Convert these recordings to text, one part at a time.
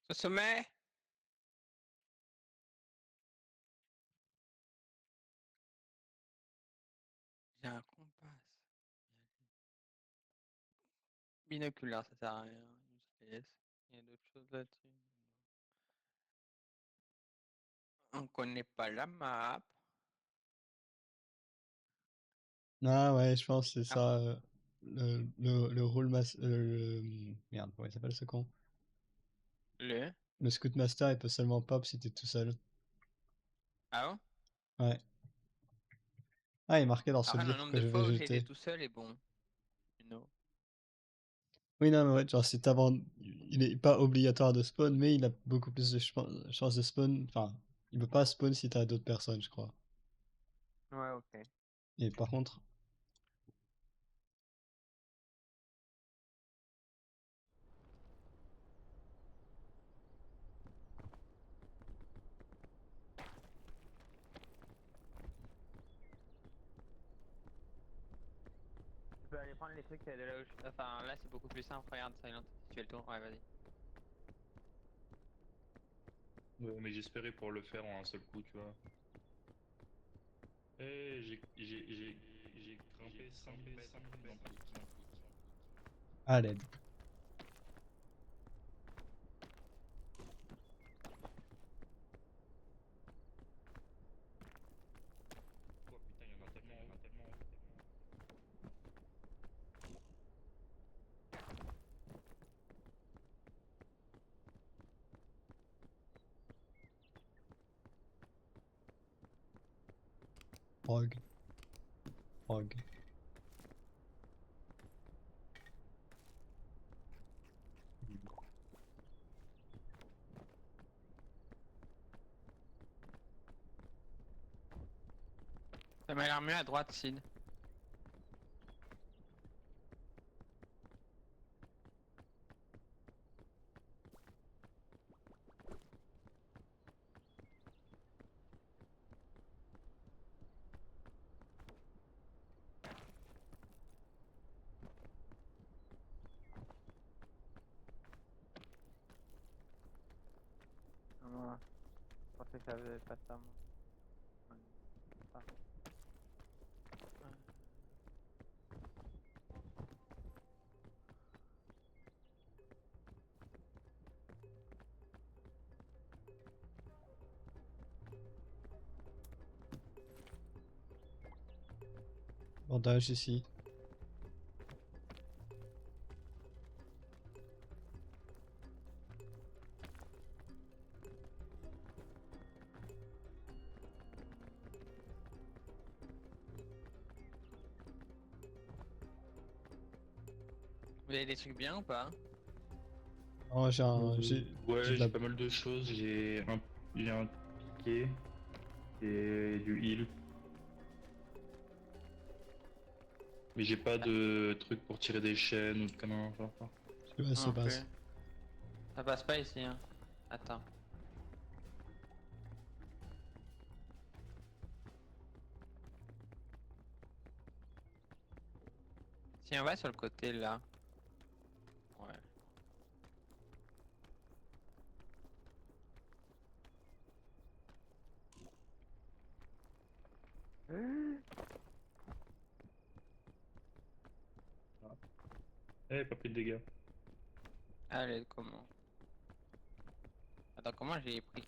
Au sommet? J'ai un compas. Binoculaire, ça sert à rien. Useless. Il y a d'autres choses là-dessus. On connaît pas la map. Ah ouais, je pense que c'est Ah, ça. Le rôle merde, comment il s'appelle ce con? le. Le Scout Master, il peut seulement pop si t'es tout seul. Ah bon? Ouais. Ah, il est marqué dans ce Après, le livre nombre que de je vais fois où j'ai été jeter. tout seul est bon. You know. Oui, non, mais ouais, genre, si t'avances, il est pas obligatoire de spawn, mais il a beaucoup plus de chances de spawn. Enfin, il peut pas spawn si t'as d'autres personnes, je crois. Ouais, ok. Et par contre, Tu peux aller prendre les trucs de là où je... Enfin, là, c'est beaucoup plus simple. Regarde, Silent. Si tu fais le tour. Ouais, vas-y. Ouais, mais j'espérais pour le faire en un seul coup, tu vois. Eh, j'ai grimpé 5000 mètres d'un coup. à l'aide. Oh putain, il y en a tellement haut, tellement haut. Frog, frog. Ça m'a l'air mieux à droite, Sid. Ouais. Je pensais que ça faisait pas ça, moi. Ouais, pas. Ouais. Bandage ici. Vous avez des trucs bien ou pas? Oh, j'ai Ouais, de la. j'ai pas mal de choses. J'ai un piquet et du heal. Mais j'ai pas Ah, de truc pour tirer des chaînes ou de canons. Genre. Je vais se non plus. base. Ça passe pas ici, hein. Attends. Si on va sur le côté, là. Ouais. Ah. Eh, pas pris de dégâts. Allez, comment? Attends, comment j'ai pris?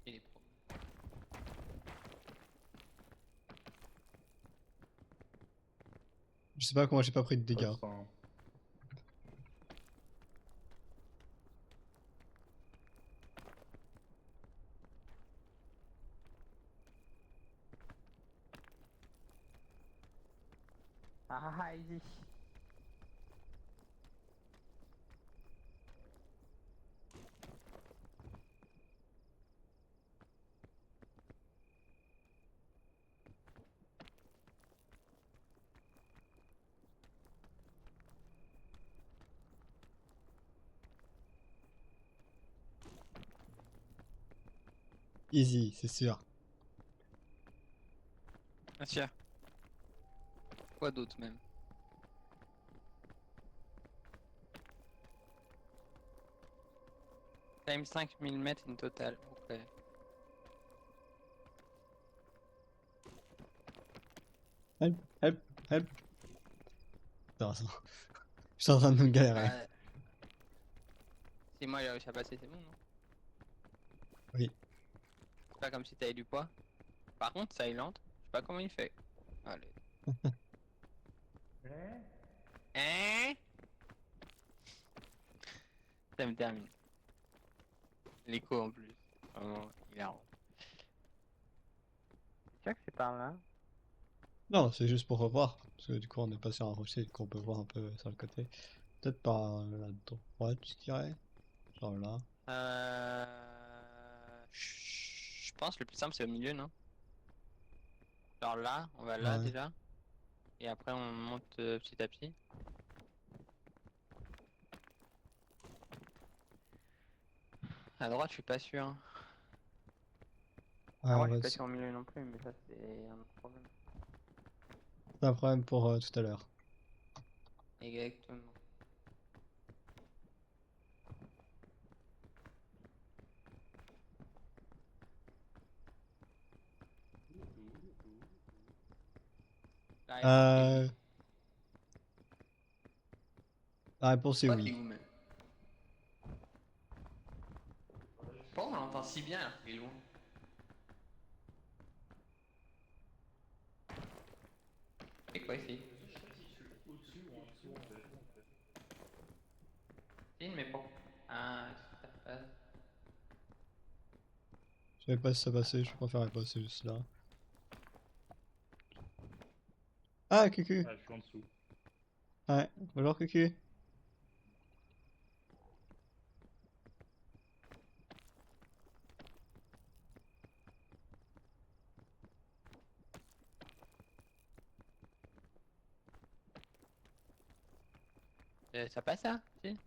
Il est pro. Je sais pas comment j'ai pas pris de Ouais, dégâts. enfin, Ah, easy. Easy, c'est sûr. Bien sûr. Quoi d'autre même? Time 5000 mètres in total. Ok. Help, help, help. Putain, ça- je suis en train de me galérer. Si moi j'ai réussi à passer, c'est bon, non? Oui. C'est pas comme si t'avais du poids. Par contre, Silent, je sais pas comment il fait. Allez. Hein? Ça me termine. L'écho en plus. Vraiment, il a. C'est sûr que c'est par là. Non, c'est juste pour revoir. Parce que du coup, on est pas sur un rocher qu'on peut voir un peu sur le côté. Peut-être par la droite, je dirais. Genre là. Je pense que le plus simple c'est au milieu, non? Genre là, on va là Ouais. déjà. Et après on monte petit à petit. À droite, je suis pas sûr. Ouais, À on droite, je va suis pas s- sûr au milieu non plus, mais ça c'est un autre problème. c'est un problème pour tout à l'heure. Exactement. La réponse est oui. Euh... La réponse est Toi, t'es oui. où même? Pourquoi on l'entend si bien alors qu'il est loin? C'est quoi ici? Si, mais pourquoi? Ah, ça passe. Je savais pas si ça passait, je préférais passer juste là. Ah, Cucu! Ah, je suis en dessous. Ouais, bonjour Cucu! Ça passe ça? Si?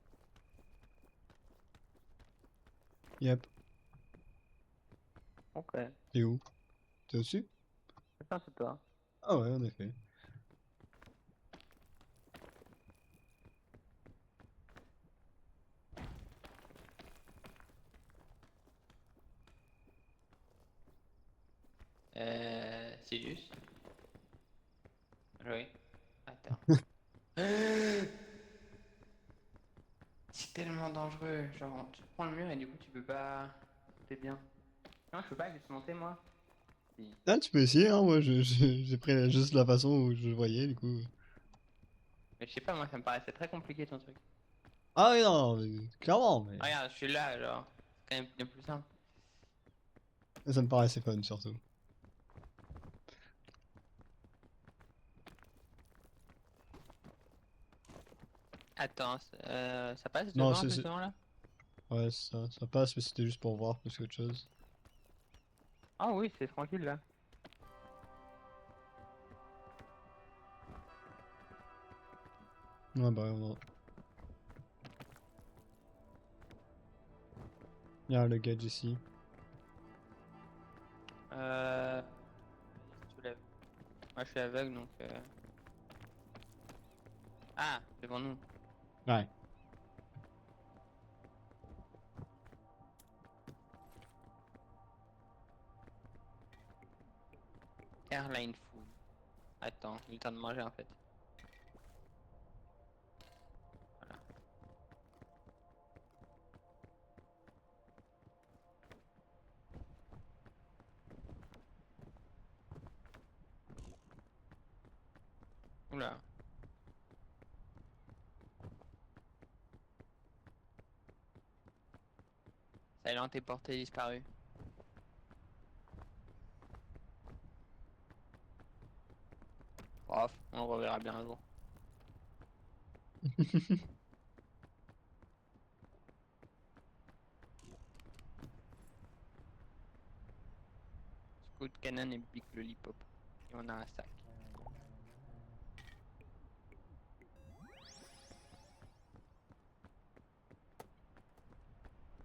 Yep. Ok. T'es où? T'es au-dessus? Putain, c'est toi. Ah ouais, en effet. Sirius? Oui. Attends. C'est tellement dangereux. Genre, tu prends le mur et du coup, tu peux pas. T'es bien. Non, je peux pas juste monter moi. Si. Ah, tu peux essayer, hein, moi j'ai pris juste la façon où je le voyais, du coup. Mais je sais pas, moi, ça me paraissait très compliqué ton truc. Ah oui, non, mais clairement, mais Regarde, je suis là, genre. C'est quand même bien plus simple. ça me paraissait fun surtout. Attends, ça passe Non, devant, juste devant là? ouais, ça passe, mais c'était juste pour voir plus qu'autre chose. Ah oui, c'est tranquille là. Ouais, bah, il y a le gauge ici. Vas-y, je te lève. Moi, je suis aveugle donc. Ah, devant nous. Ouais. Airline food. Attends, il est temps de manger en fait. Voilà. Oula. Silent est porté disparu. Bref, on le reverra bien un jour. Scout Cannon et Big Lollipop. Et on a un sac.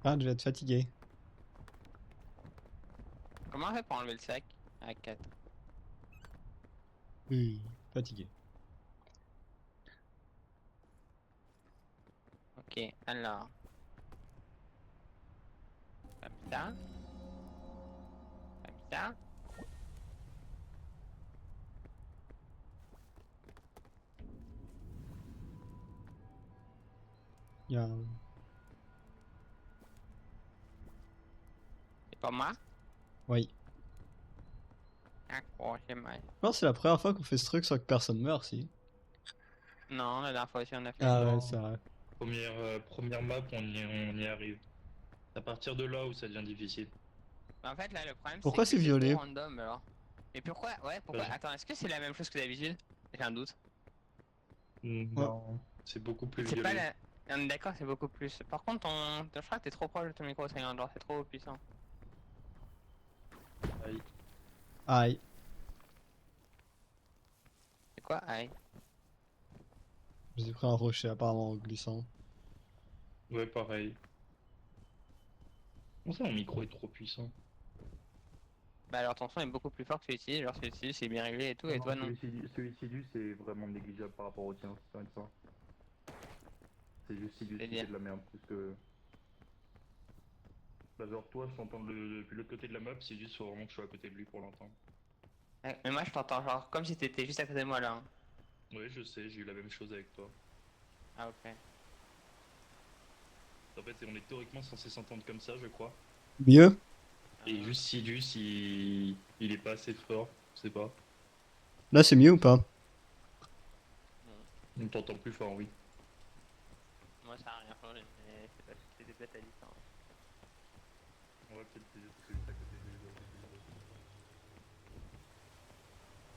Ah, je vais être fatigué. Comment on fait pour enlever le sac? À 4. Oui, fatigué. Ok, alors. ça. Comme ça. Il y a... C'est pas moi. Oui. D'accord, c'est mal. Je pense que c'est la première fois qu'on fait ce truc sans que personne meure, si. Non, la dernière fois aussi on a fait. Ah ouais, Non. c'est vrai. Première map, on y arrive. C'est à partir de là où ça devient difficile. Mais en fait, là, le problème, Pourquoi c'est c'est que violet? trop random alors. Mais pourquoi? Ouais, pourquoi? Bah, je- Attends, est-ce que c'est la même chose que d'habitude? J'ai un doute. Ouais. Non, c'est beaucoup plus C'est pas violet. la. On est d'accord, c'est beaucoup plus. Par contre, je crois que t'es trop proche de ton micro, ça genre, c'est trop puissant. Aïe. Aïe. C'est quoi? Aïe. J'ai pris un rocher apparemment en glissant. Ouais, pareil. Comment ça, mon micro est trop puissant? Bah alors ton son est beaucoup plus fort que celui-ci, genre celui-ci c'est bien réglé et tout, et toi non. Celui-ci du, c'est vraiment négligeable par rapport au tien, ça va être ça. C'est juste Sidus C'est qui bien. fait de la merde plus que. Bah, genre, toi, je t'entends depuis l'autre côté de la map, Sidus, faut vraiment que je sois à côté de lui pour l'entendre. Ouais, mais moi je t'entends genre comme si t'étais juste à côté de moi là. Hein. Ouais, je sais, j'ai eu la même chose avec toi. Ah ok. En fait, on est théoriquement censé s'entendre comme ça, je crois. Mieux? Et Ah. juste Sidus, il est pas assez fort, je sais pas. Là, c'est mieux ou pas? On t'entend plus fort, oui. Moi ça a rien changé, mais c'est parce que c'était peut-être à distance. On va peut-être essayer parce que juste à côté de lui.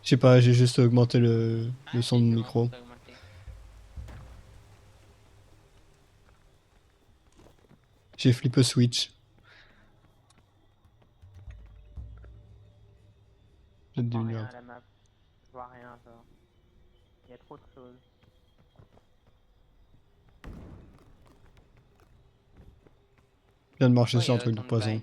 Je sais pas, j'ai juste augmenté Ah le son si, de c'est bon, micro. c'est augmenté. J'ai flip a switch. Je vais Je comprends diminuer rien un à peu. la map. Je vois rien genre. Il y a trop de choses. Je viens de marcher Pourquoi il sur y un a truc de autant de poison. bails?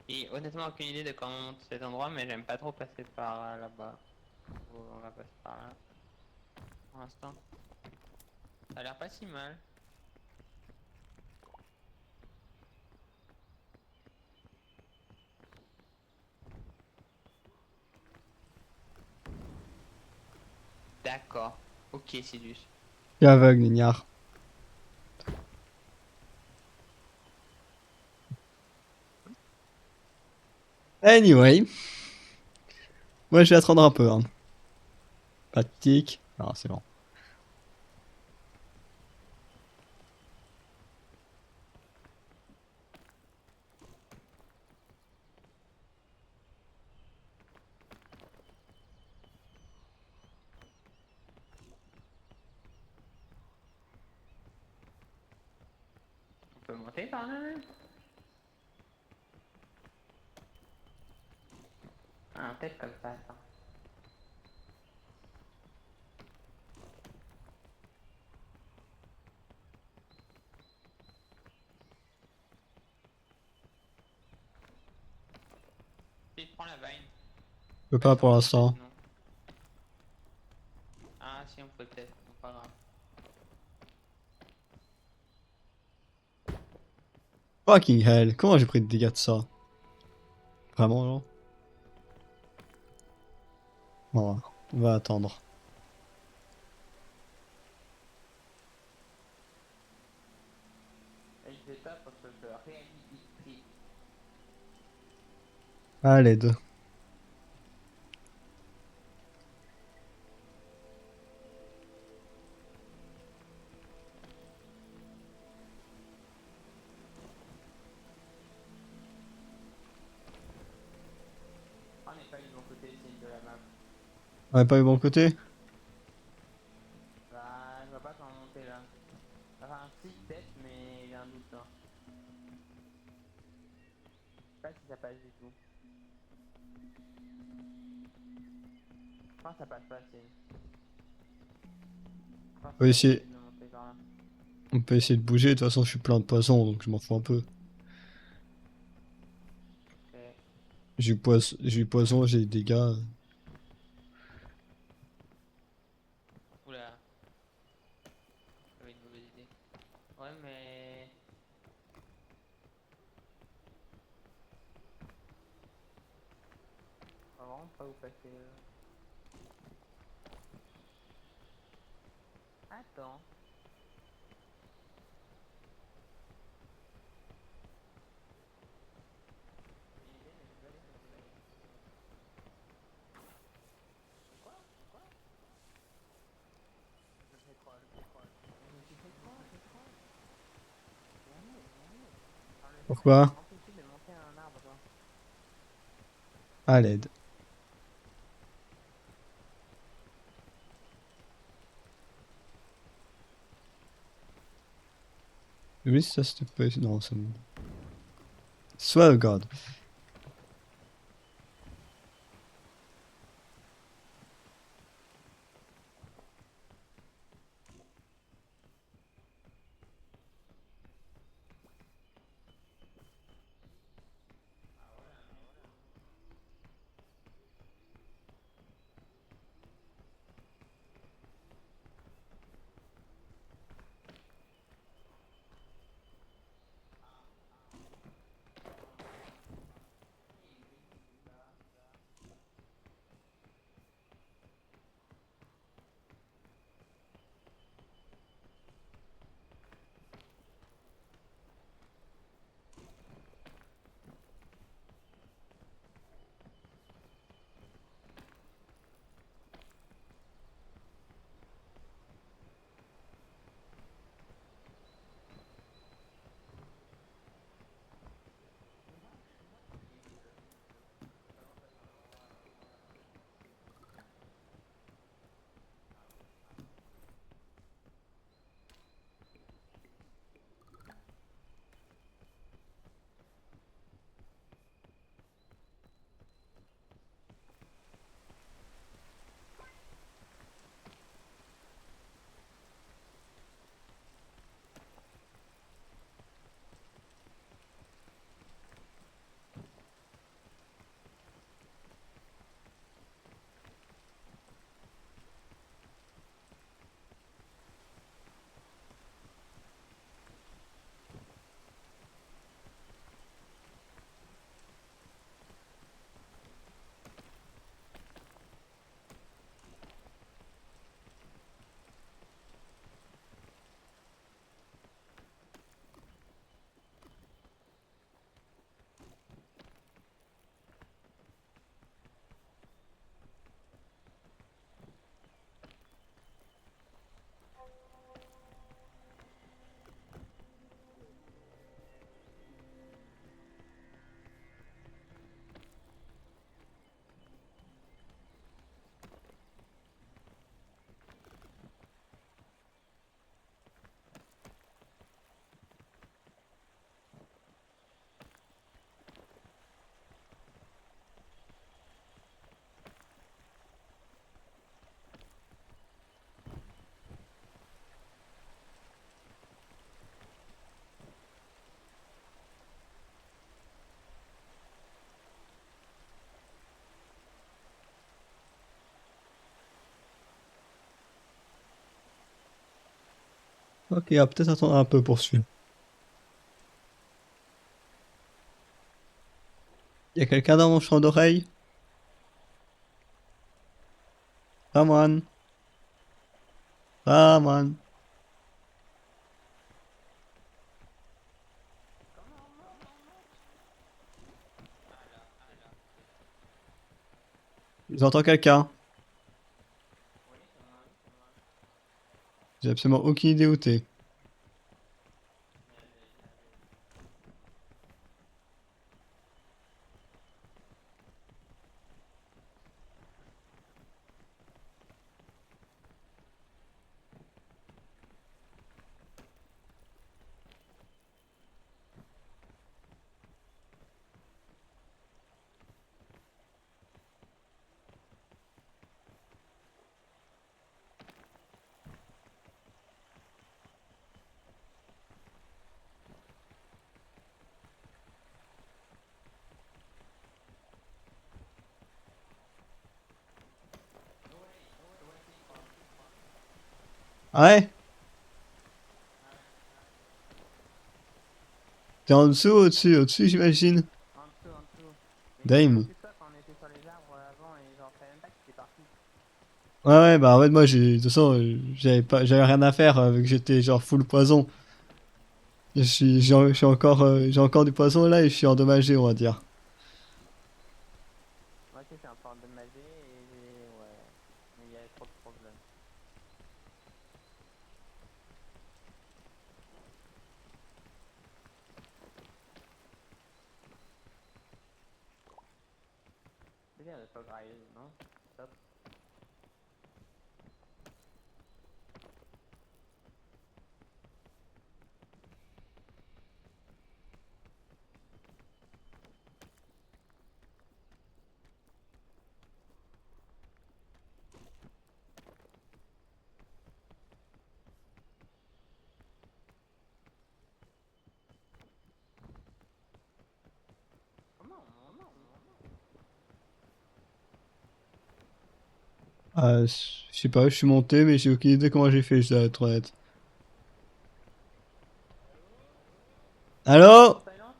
Et honnêtement aucune idée de comment monter cet endroit, mais j'aime pas trop passer par là-bas. On va passer par là. Pour l'instant. Ça a l'air pas si mal. D'accord. Ok, Sidus. T'es aveugle, Nignard. Anyway. Moi, je vais attendre un peu. Hein. Pas de tic. Ah, c'est bon. On peut monter par là même? Ah, peut-être comme ça, attends. Si, prends la vine. Je peux Pas pas sur pour le l'instant. sinon. Ah, si, on peut peut-être, bon, pas grave. Fucking hell. Comment j'ai pris de dégâts de ça? Vraiment, genre? Bon, on va attendre. Et je sais pas parce que je réalise ici. À l'aide. On n'est pas du bon côté signe de la map. On a pas eu bon côté? Bah, je vois pas comment monter là. Enfin, si, peut-être, mais il y a un doute là. Je sais pas si ça passe du tout. Je pense que ça passe facile. Je pense On peut que essayer, c'est de monter par là. on peut essayer de bouger. De toute façon, je suis plein de poissons, donc je m'en fous un peu. Ok. J'ai eu poison, j'ai des dégâts. Oula, j'avais une mauvaise idée. Ouais, mais. Je vois vraiment pas où passer. Attends. J'ai une idée, mais je vais pas dire que je vais. Quoi? Quoi? Je me fais troll, je me fais troll. Je me suis fait troll, je me suis fait troll. Yannick, Yannick. Enfin, le jeu m'a Pourquoi? empêché de monter un arbre. À l'aide. Oui, ça c'était pas... Non, ça me... Swear to God. Ok, on va peut-être attendre un peu pour suivre. Y a quelqu'un dans mon champ d'oreille? Someone? Someone? Comment on monte? Ah là, ah là. J'entends quelqu'un. Oui, c'est moi, oui, c'est moi. J'ai absolument aucune idée où t'es. Nager, nager. Ah ouais? T'es en dessous, au-dessus, au-dessus, j'imagine. En dessous, en dessous. Mais je t'ai vu Dame. plus toi quand on était sur les arbres avant et genre, je savais même pas que t'étais parti. Ouais, ouais, bah en fait, moi, de toute façon, j'avais rien à faire vu que j'étais genre full poison. J'ai encore du poison là et je suis endommagé, on va dire. Moi aussi, je suis un peu endommagé et ouais. Mais il y a trop de problèmes. C'est bien de pas grailler, non? Top. Comment? Je sais pas, je suis monté, mais j'ai aucune idée comment j'ai fait, je dois être honnête. Allô? Bonjour Thaïlande?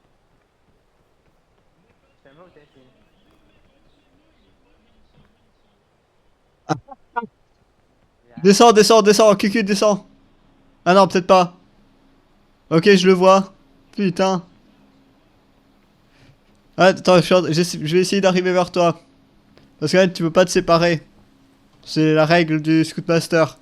Je sais même pas où t'es, Chine. J'arrive. Descends, descends, descends, Cucu, descends. Ah non, peut-être pas. Ok, je le vois. Putain. Ah, attends, je vais essayer d'arriver vers toi. Parce que là, tu peux pas te séparer. C'est la règle du Scoutmaster.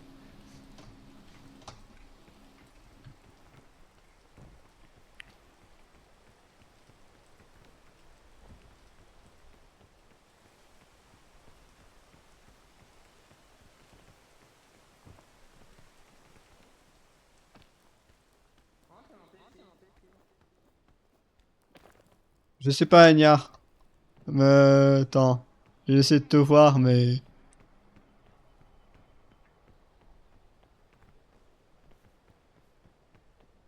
Comment t'es monté ici? Je sais pas, Agnard. Attends. J'essaie de te voir, mais...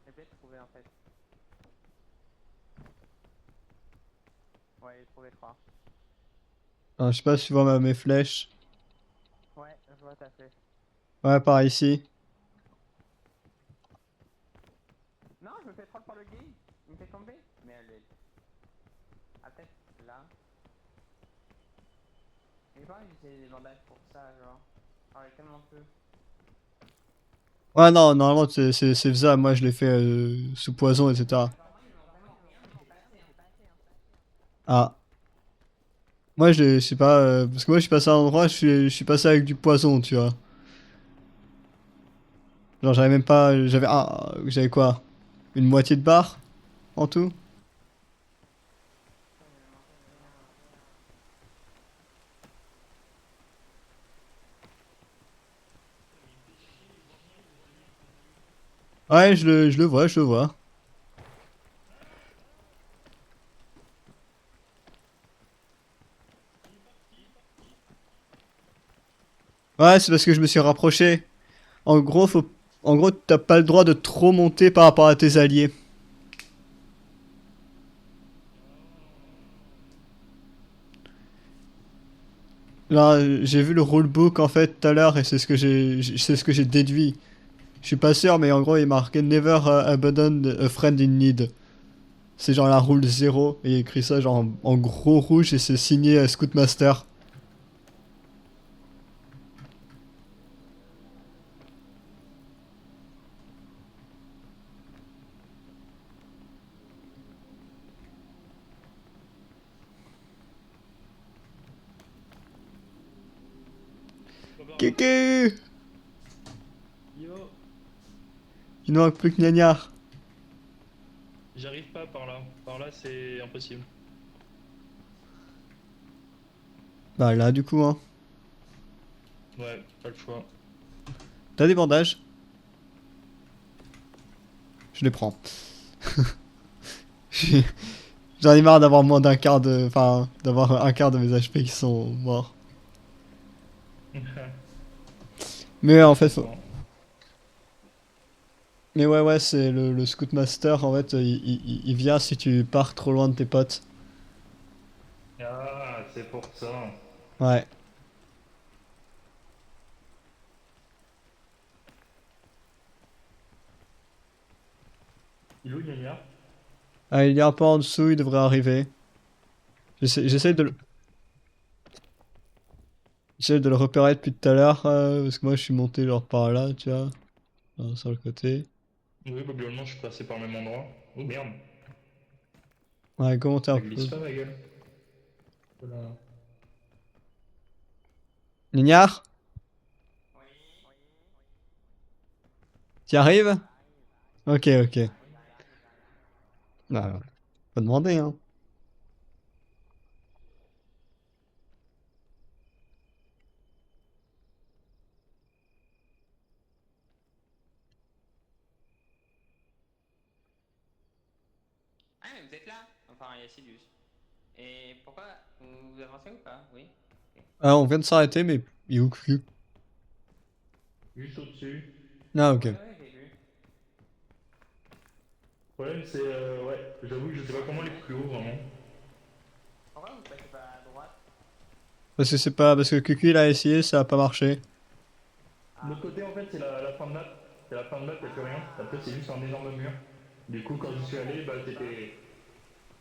J'ai peut-être trouvé en fait. Ouais, j'ai trouvé 3. Ah, je sais pas si tu vois mes flèches. Ouais, je vois ta flèche. Ouais, par ici. Non, je me fais prendre par le gay. Il me fait tomber. Mais elle est. Ah, peut-être là. Mais j'ai pas envie d'utiliser des bandages pour ça, genre. J'en ai tellement peu. Ouais, non, normalement, c'est ça. Moi, je l'ai fait sous poison, etc. Genre, moi, ils m'ont vraiment rien mis. J'ai pas assez, j'ai pas assez, hein. Ah. Moi, je sais pas... parce que moi, je suis passé à un endroit, je suis passé avec du poison, tu vois. Genre, j'avais même pas... J'avais quoi? Une moitié de barre en tout? Putain, il m'en manque rien. Ouais, je le vois, je le vois. Ouais, c'est parce que je me suis rapproché. En gros, En gros, t'as pas le droit de trop monter par rapport à tes alliés. Là, j'ai vu le rulebook en fait tout à l'heure et c'est ce que j'ai déduit. Je suis pas sûr, mais en gros, il est marqué Never abandon a friend in need. C'est genre la rule 0 et il écrit ça genre en gros rouge et c'est signé Scoutmaster. Kéké! Yo, Il ne manque plus que Gnagnard. j'arrive pas par là. Par là, c'est impossible. Bah là, du coup, hein. Ouais, pas le choix. T'as des bandages? Je les prends. J'en ai marre d'avoir moins d'un quart de... Enfin, d'avoir un quart de mes HP qui sont morts. Mais en Je fait, comprends. mais ouais, ouais, c'est le Scoutmaster, en fait, il vient si tu pars trop loin de tes potes. Ah, c'est pour ça. Ouais. Il est où, Gna? Ah, il est un peu en dessous, il devrait arriver. J'essaie de le... J'essaie de le repérer depuis tout à l'heure, parce que moi je suis monté genre par là, tu vois, sur le côté. Oui, bah, globalement, je suis passé par le même endroit. Oh merde, Ouais, commenter un ça glisse peu. pas, ma gueule. Voilà. Lignard, Oui. t'y arrives? Ok, ok. J'arrive, j'arrive. Bah, faut demander, hein. Ah, mais vous êtes là? Enfin, il y a Silius. Et pourquoi? Vous avancez ou pas? Oui. Ok. Ah, on vient de s'arrêter, mais il est où le cul? Juste au-dessus. Ah, ok. Ouais, ouais, j'ai vu. Le problème, c'est, ouais, j'avoue, je sais pas Non, comment c'est aller bon. plus haut, vraiment. Pourquoi vous passez pas à droite? Parce que c'est pas... Parce que QQ il a essayé, ça a pas marché. De l'autre Ah. côté, en fait, c'est la fin de map. C'est la fin de map, y'a plus rien. Après, c'est Ah. juste un énorme mur. Du coup, Vous quand pouvez j'y suis monter la allé, bah, montée ou pas? c'était.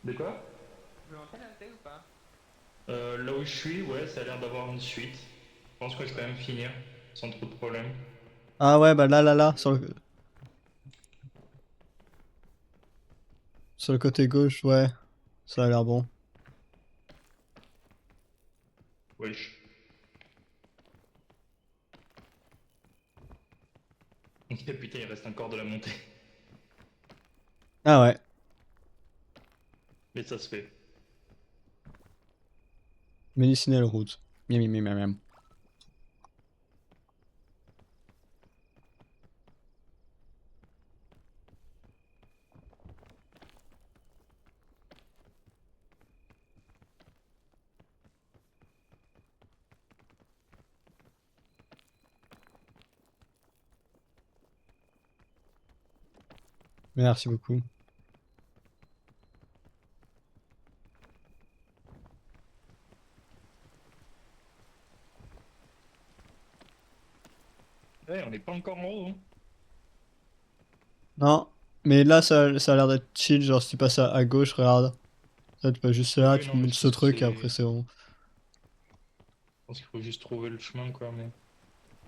De quoi? Vous pouvez monter la montée ou pas? Là où je suis, ouais, ça a l'air d'avoir une suite. Je pense que je peux même finir, sans trop de problèmes. Ah ouais, bah là, sur le côté gauche, ouais. Ça a l'air bon. Wesh. Putain, il reste encore de la montée. Ah ouais. Mais ça se fait. Medicinal route. Miam, miam, miam, miam. Merci beaucoup. Ouais, on n'est pas encore en haut, hein. Non. Mais là, ça a l'air d'être chill. Genre, si tu passes à gauche, regarde. Là, tu passes juste là, Oui, tu non, peux mais mettre c'est ce parce que truc et c'est. après c'est bon. Je pense qu'il faut juste trouver le chemin, quoi. Mais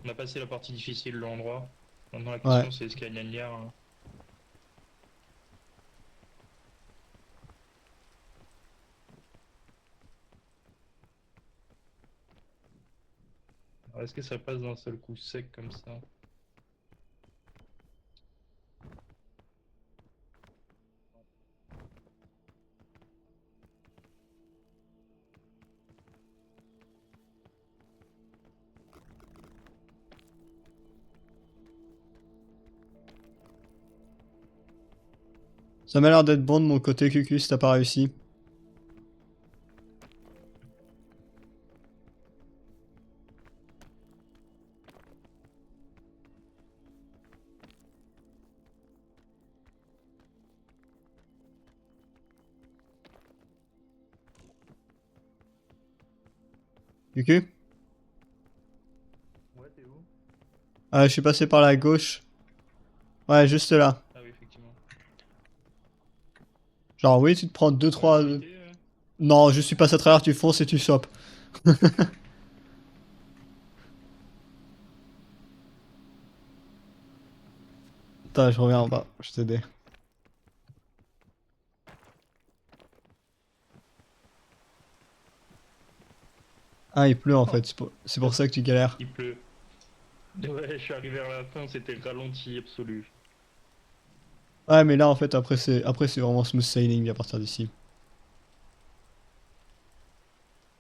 on a passé la partie difficile de l'endroit. Maintenant, la Ouais. question, c'est est-ce qu'il y a Gna hein. Alors, est-ce que ça passe d'un seul coup sec comme ça? Ça m'a l'air d'être bon de mon côté, QQ, si t'as pas réussi. QQ? Ouais, t'es où? Ah, je suis passé par la gauche. Ouais, juste là. Ah oui, effectivement. Genre, oui, tu te prends deux Bon, trois. limité, Non, je suis passé à travers, tu fonces et tu chopes. Attends, je reviens en bas, je t'aider. Ah, il pleut en fait, c'est pour ça que tu galères. il pleut. Ouais, je suis arrivé à la fin, c'était ralenti absolu. Ouais, mais là en fait, après c'est vraiment smooth sailing à partir d'ici.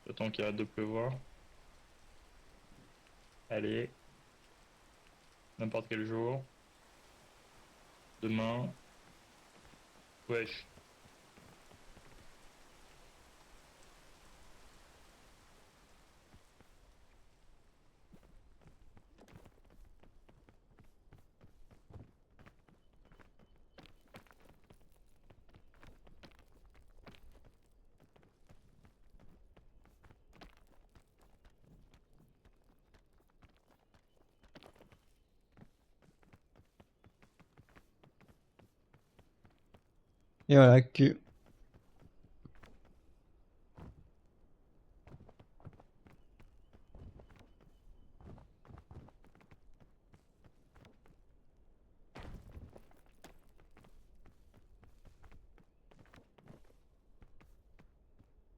J'attends qu'il arrête de pleuvoir. Allez, n'importe quel jour. Demain. Wesh. Et voilà que...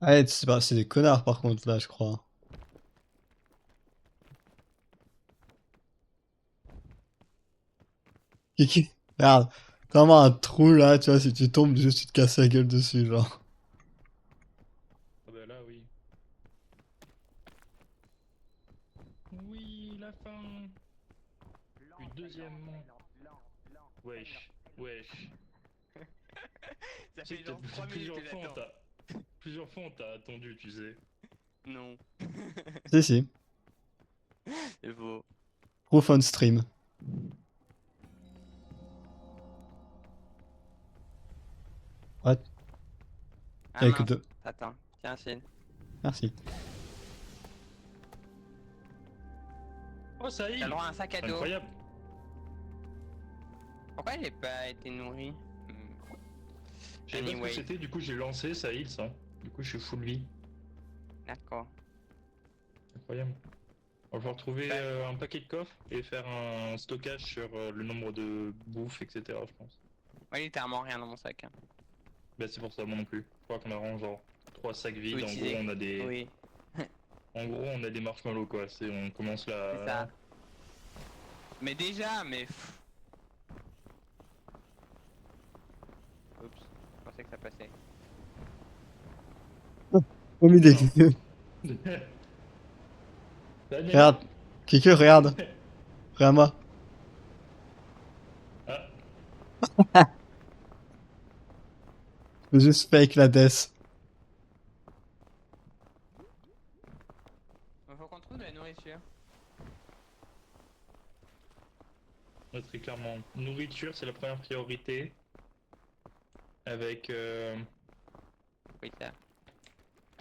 Ah, c'est des connards par contre là, je crois. Kiki, regarde, t'as vraiment un trou là, tu vois, si tu tombes, juste tu te casses la gueule dessus, genre. Ah bah là, oui. Oui, la fin. Puis deuxièmement. Wesh, wesh. Ça Tu sais fait que genre 3 minutes plusieurs que fois, j'attends. plusieurs fois on t'a attendu, tu sais. Non. Si, si. C'est faux. Proof on stream. What? Ah Y'a que mince. deux. Attends. Tiens, Chine. Merci. Oh, ça y T'as est. le droit à un sac à dos. Incroyable. Pourquoi j'ai pas été nourri? Je savais pas ce Anyway. que c'était, du coup j'ai lancé, ça heal ça. Du coup je suis full vie. D'accord. Incroyable. On va retrouver Bah. un paquet de coffres et faire un stockage sur le nombre de bouffe, etc. je pense. Ouais, littéralement rien dans mon sac. Hein. Bah c'est pour ça, moi non plus. Je crois qu'on a vraiment genre 3 sacs vides, Tout en gros utilisé. on a des. Oui, En gros on a des marshmallows quoi, on commence c'est ça. là. Mais déjà, mais. Oups. Je pensais que ça passait. Oh, mis des... Daniel. Regarde. Kiki, regarde. Regarde-moi. Ah, Je veux juste fake la death. Faut qu'on trouve de la nourriture. ouais, très clairement. Nourriture c'est la première priorité. Avec Oui, ça.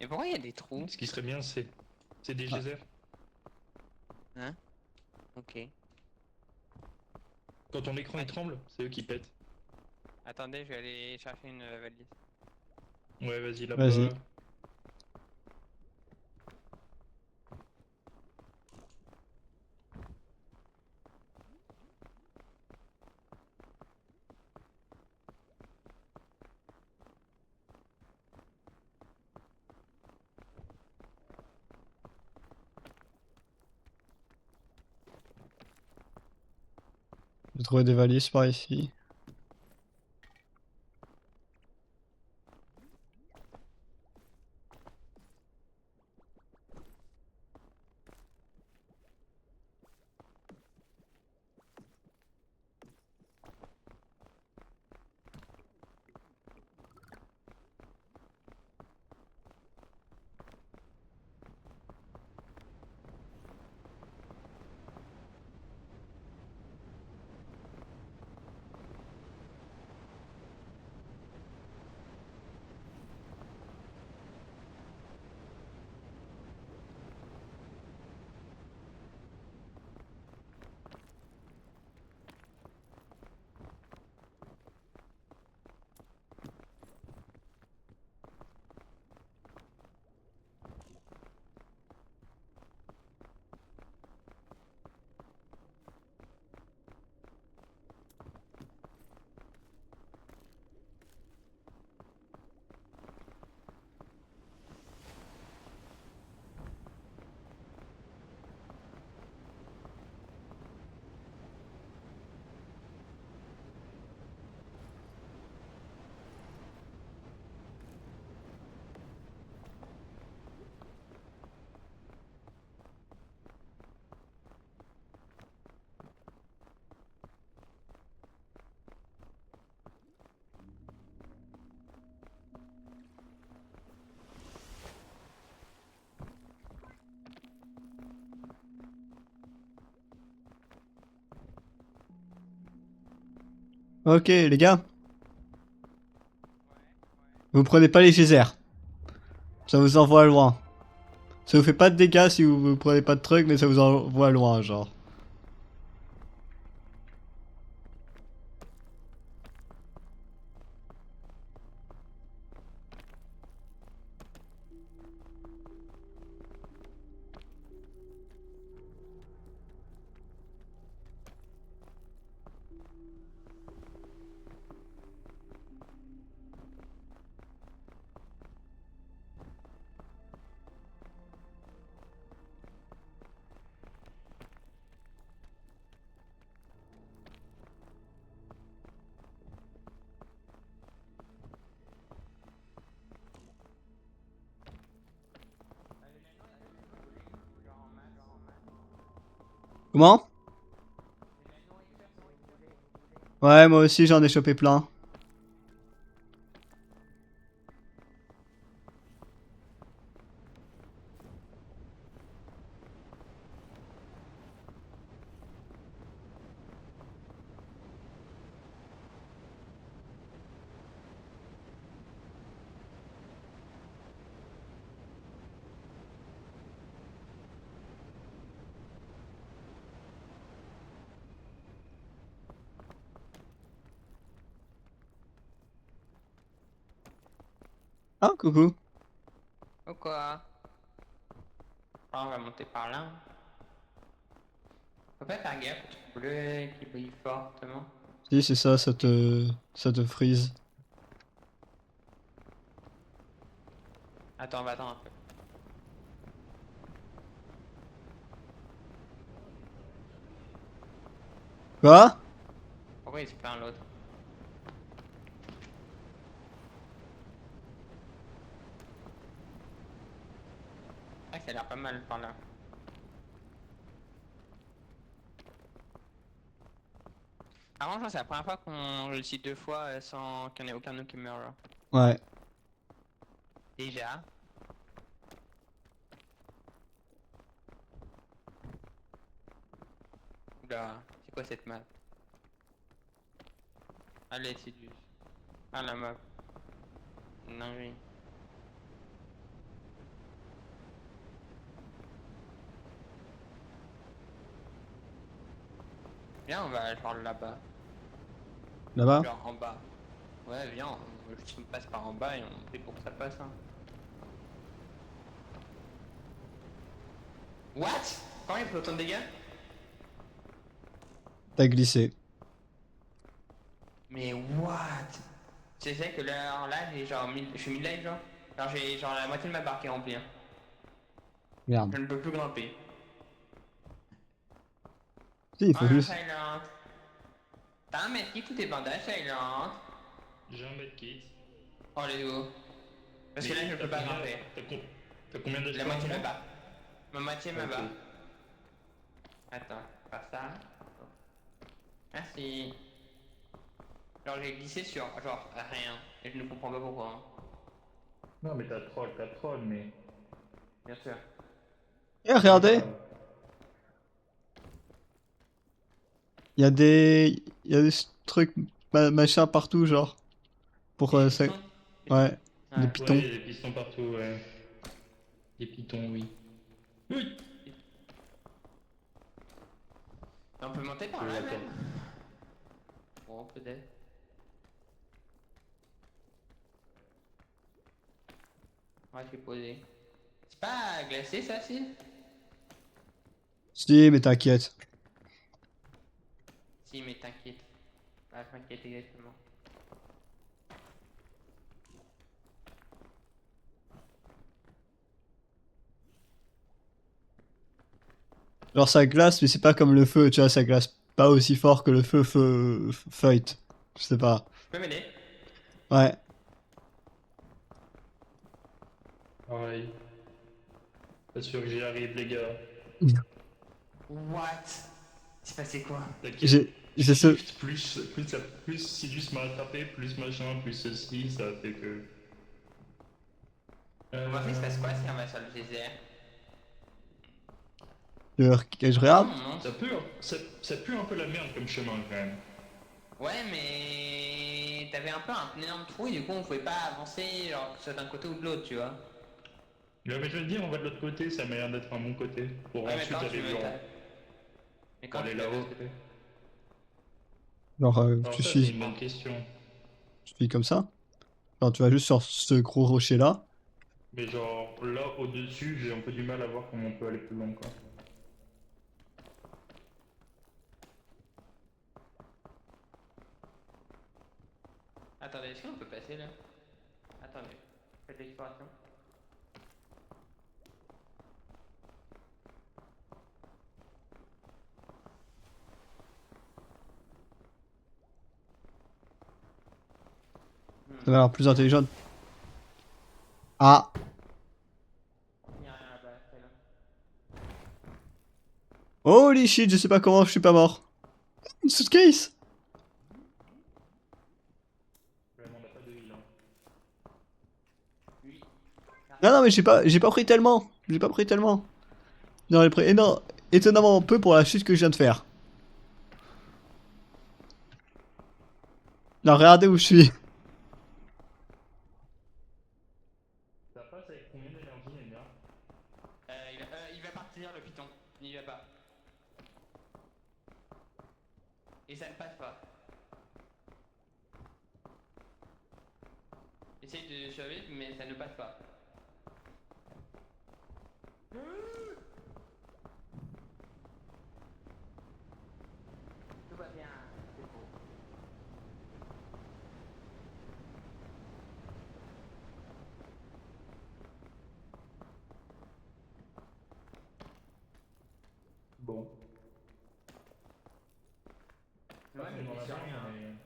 Mais pourquoi il y a des trous? ce qui serait bien c'est des Ah. geysers. Hein? Ok. Quand ton écran il tremble, c'est eux qui pètent. Attendez, je vais aller chercher une valise. Ouais, vas-y là-bas. Vas-y. J'ai trouvé des valises par ici. Ok, les gars. Vous prenez pas les geysers. Ça vous envoie loin. Ça vous fait pas de dégâts si vous prenez pas de trucs, mais ça vous envoie loin, genre. Comment? Ouais, moi aussi j'en ai chopé plein. Ah, coucou. Pourquoi? Ah, on va monter par là. Faut pas faire gaffe au truc bleu qui brille fortement. Si, c'est ça, ça te freeze. Attends, on va attendre un peu. Quoi? Pourquoi il se plaint l'autre? Ah, ça a l'air pas mal par là. Avant, je pense que c'est la première fois qu'on réussit 2 fois sans qu'il n'y en ait aucun de nous qui meurt là. Ouais. Déjà. Oula, c'est quoi cette map? Allez, c'est du... Ah, la map. Non, oui. Viens, on va genre là-bas. Là-bas? Genre en bas. Ouais, viens, on passe par en bas et on fait pour que ça passe. Hein. What? Comment il fait autant de dégâts? T'as glissé. Mais what? C'est vrai que là j'ai genre je suis mid-life genre. Alors j'ai genre la moitié de ma barre qui est remplie. Hein. Merde. Je ne peux plus grimper. Si, il Oh faut non, juste... Silent. T'as un medkit ou tes bandages, Silent? J'ai un medkit. Oh les dos. Parce que là je ne peux pas grimper. T'as combien d'HP? La moitié de ma barre. Ma moitié de ma Ok. barre. Attends, pas ça. Merci. Genre j'ai glissé sur genre rien. Et je ne comprends pas pourquoi. Hein. Non, mais t'as troll, mais Bien sûr. Eh, c'est pas regardez! grave. Il y a des trucs machin partout, genre. Pour Des ça. pistons? Ouais, des Ouais. Ouais, pitons. il y a des pistons partout, ouais. Des pitons, oui. Oui. On peut monter par Je là l'attends. même? Bon, peut-être. Ouais, je suis posé. C'est pas glacé ça, si? Si, mais t'inquiète. Si, mais t'inquiète. Bah, t'inquiète exactement. Genre ça glace, mais c'est pas comme le feu, tu vois, ça glace pas aussi fort que le fight. Je sais pas. Tu peux m'aider? Ouais. Pareil. Pas sûr que j'y arrive, les gars. What? C'est passé quoi? T'inquiète. J'ai ce... Shift, plus Sidus m'a attrapé, plus machin, plus ceci, ça fait que... On va faire, il se passe quoi si on va sur le geyser? Je Oh regarde. mon Ça pue, ça pue un peu la merde comme chemin, quand même. Ouais, mais t'avais un peu un énorme trou et du coup on pouvait pas avancer, genre que ce soit d'un côté ou de l'autre, tu vois. Mais je veux te dire, on va de l'autre côté, ça m'a l'air d'être un bon côté. Pour Ouais, mais ensuite quand tu aller veux voir. Mais Pour quand aller tu veux là-haut. parce que- Genre, Alors tu ça, c'est suis, une bonne question. tu suis comme ça. Genre, tu vas juste sur ce gros rocher là. Mais genre, là, au-dessus, j'ai un peu du mal à voir comment on peut aller plus loin, quoi. Attendez, est-ce qu'on peut passer là? Attendez, faites l'exploration. Ça va l'air plus intelligent. Ah! Il y a rien là-bas, c'est là. Holy Holy shit, je sais pas comment je suis pas mort. Une suitcase. Vraiment, on n'a pas de heal. Hein. Oui. Non, mais j'ai pas pris tellement. J'ai pas pris tellement. Non, j'ai pris étonnamment peu pour la chute que je viens de faire. Non, regardez où je suis. Ça passe avec combien d'énergie, Nenia? Il va partir le piton. Il y va pas. Et ça ne passe pas. Essaye de survivre, mais ça ne passe pas. Tout va bien, c'est beau. Bon. Ouais, Pas mais dans la c'est barre, rien. mais...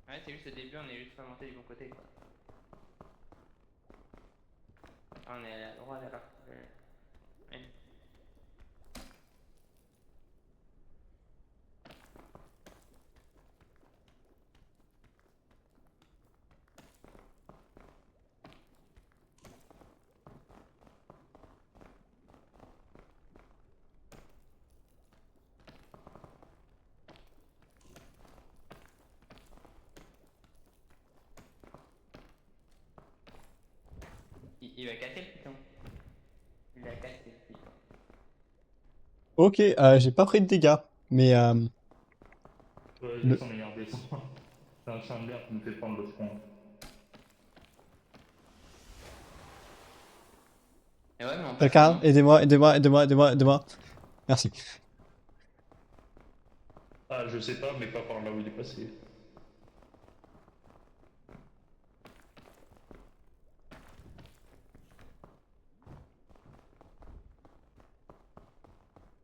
Ouais, c'est juste au début, on est juste pas monté du bon côté quoi. Ah, on est à la droite alors. Ouais. Il va casser le piton. Il a cassé le piton. Ok, j'ai pas pris de dégâts. Mais Ouais, le... descends, Nenia, descends. C'est un chien de l'air qui nous fait prendre le front. Et ouais, mais on passe Quelqu'un, comment? aidez-moi. Merci. Ah, je sais pas, mais pas par là où il est passé.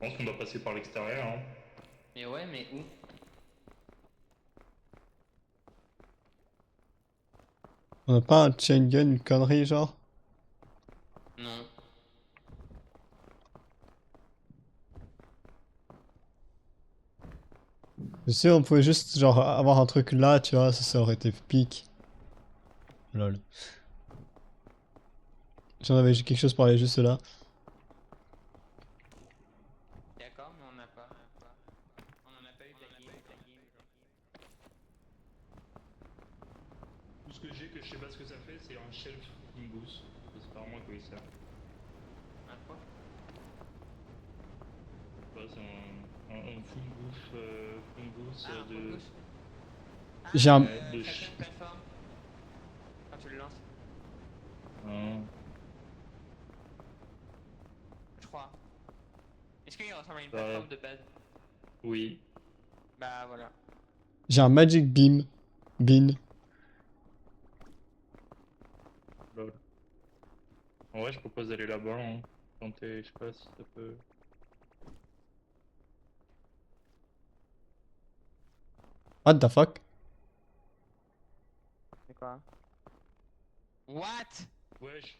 Je pense qu'on doit passer par l'extérieur. Hein. Mais ouais, mais où? On a pas un chain gun, une connerie genre? Non. Je sais, on pouvait juste genre avoir un truc là, tu vois, ça aurait été pique. Lol. J'en avais quelque chose pour aller juste là. D'accord, mais on n'a pas. On en a pas eu de la game. Tout ce que j'ai, que je sais pas ce que ça fait, c'est un shelf fungus. C'est pas vraiment à quoi il sert. Un quoi? Ouais, c'est un fungus, fungus Ah, un de... fungus. Ah, J'ai un... Ouais, de ça fait ch... une plateforme. Quand tu le lances, Hein. je crois. Est-ce qu'il ressemble à une Bah, plateforme de base? oui. Bah voilà. J'ai un magic beam. Bean. Lol. En vrai, je propose d'aller là-bas. Hein. Tenter, je sais pas si ça peut... What the fuck? C'est quoi? What? Wesh.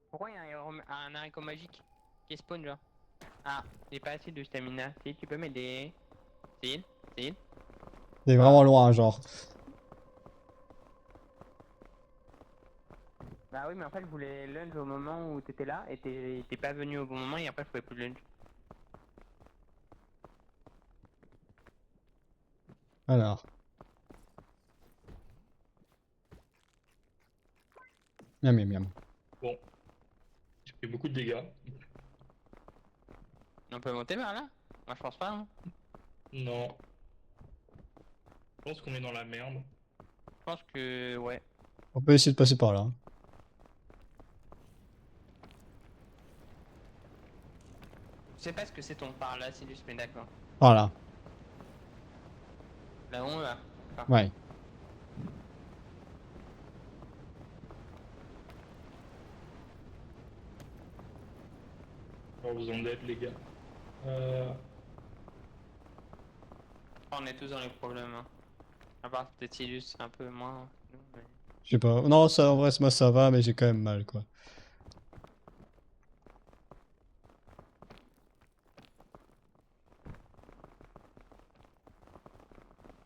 Pourquoi il y a un haricot magique qui spawn genre? Ah, j'ai pas assez de stamina. Si, tu peux m'aider. Si, si. C'est Ah. vraiment loin, genre. Bah oui, mais en fait, je voulais lunge au moment où t'étais là et t'es pas venu au bon moment et après, je pouvais plus lunge. Alors. Miam, miam, miam. Bon. J'ai pris beaucoup de dégâts. On peut monter vers là? Moi, je pense pas. Hein. Non. Je pense qu'on est dans la merde. Je pense que, ouais. On peut essayer de passer par là. Je sais pas ce que c'est ton par là, Silus, mais d'accord. Par là. Là, on va. Ouais. Pas besoin d'aide, les gars. On est tous dans les problèmes. Hein. À part Nautilus, un peu moins. Nous, mais... Je sais pas. Non, ça, en vrai, moi ça va, mais j'ai quand même mal, quoi.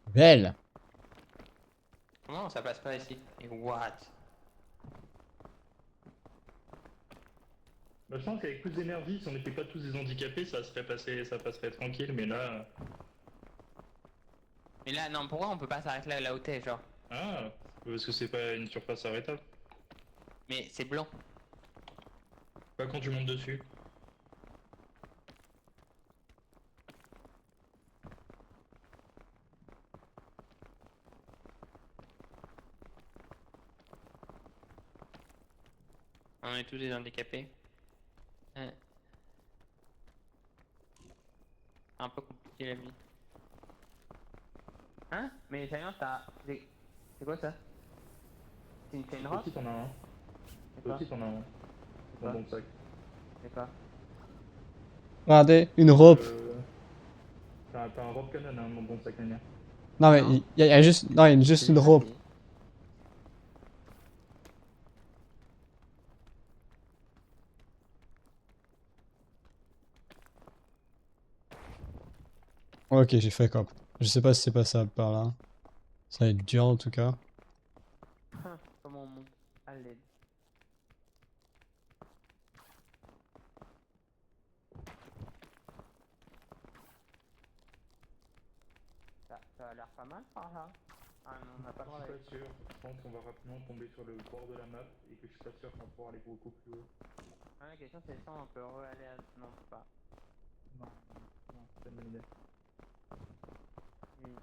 Belle! Comment ça passe pas ici? Et what? Bah, je pense qu'avec plus d'énergie, si on n'était pas tous des handicapés, ça serait passé, ça passerait tranquille, mais là. Mais là, non, pourquoi on peut pas s'arrêter là où t'es, genre? Ah, parce que c'est pas une surface arrêtable. Mais c'est blanc. Pas quand tu montes dessus. On est tous des handicapés. Ouais. C'est un peu compliqué la vie. Hein? Mais Salian, t'as... C'est quoi ça? C'est une Toi robe? aussi t'en as un. C'est Toi quoi? aussi t'en as un. quoi Dans ton sac. C'est quoi? Regardez, une rope. T'as un rope cannon hein, dans ton sac manière. Non, mais Non. il y a juste, non, il y a juste une rope. Ok, j'ai fait cop. Je sais pas si c'est passable par là. Ça va être dur en tout cas. Comment on monte? À l'aide. Ça a l'air pas mal par là. Ah non, on n'a pas le droit Je d'aller. suis pas sûr. Je pense qu'on va rapidement tomber sur le bord de la map et que je suis pas sûr qu'on pourra aller beaucoup plus haut. Ah, la question c'est si on peut re-aller à... Non, on peut pas. Non, non, c'est pas une bonne idée. Hmm.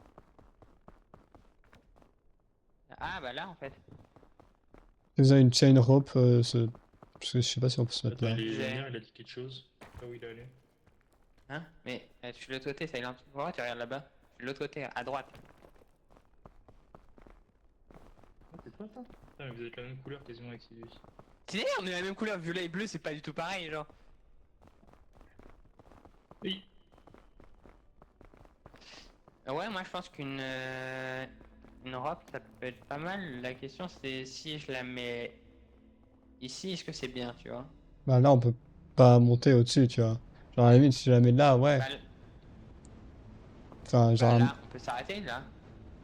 Ah bah là en fait. Vous avez une chain rope, parce que je sais pas si on peut se mettre Attends, là. il a dit quelque chose. Là où il est allé. Hein? Mais je suis de l'autre côté, Silent. Pourquoi tu regardes là-bas? Je suis de l'autre côté, à droite. Ah, c'est toi ça? Putain, mais vous êtes la même couleur quasiment avec Sirius. Stylé, on est la même couleur, violet et bleu, c'est pas du tout pareil, genre. Oui. Ouais, moi je pense une robe ça peut être pas mal. La question c'est si je la mets ici, est-ce que c'est bien, tu vois? Bah là, on peut pas monter au-dessus, tu vois. Genre à la limite, si je la mets là, ouais. Bah, Enfin, genre, là, on peut s'arrêter là,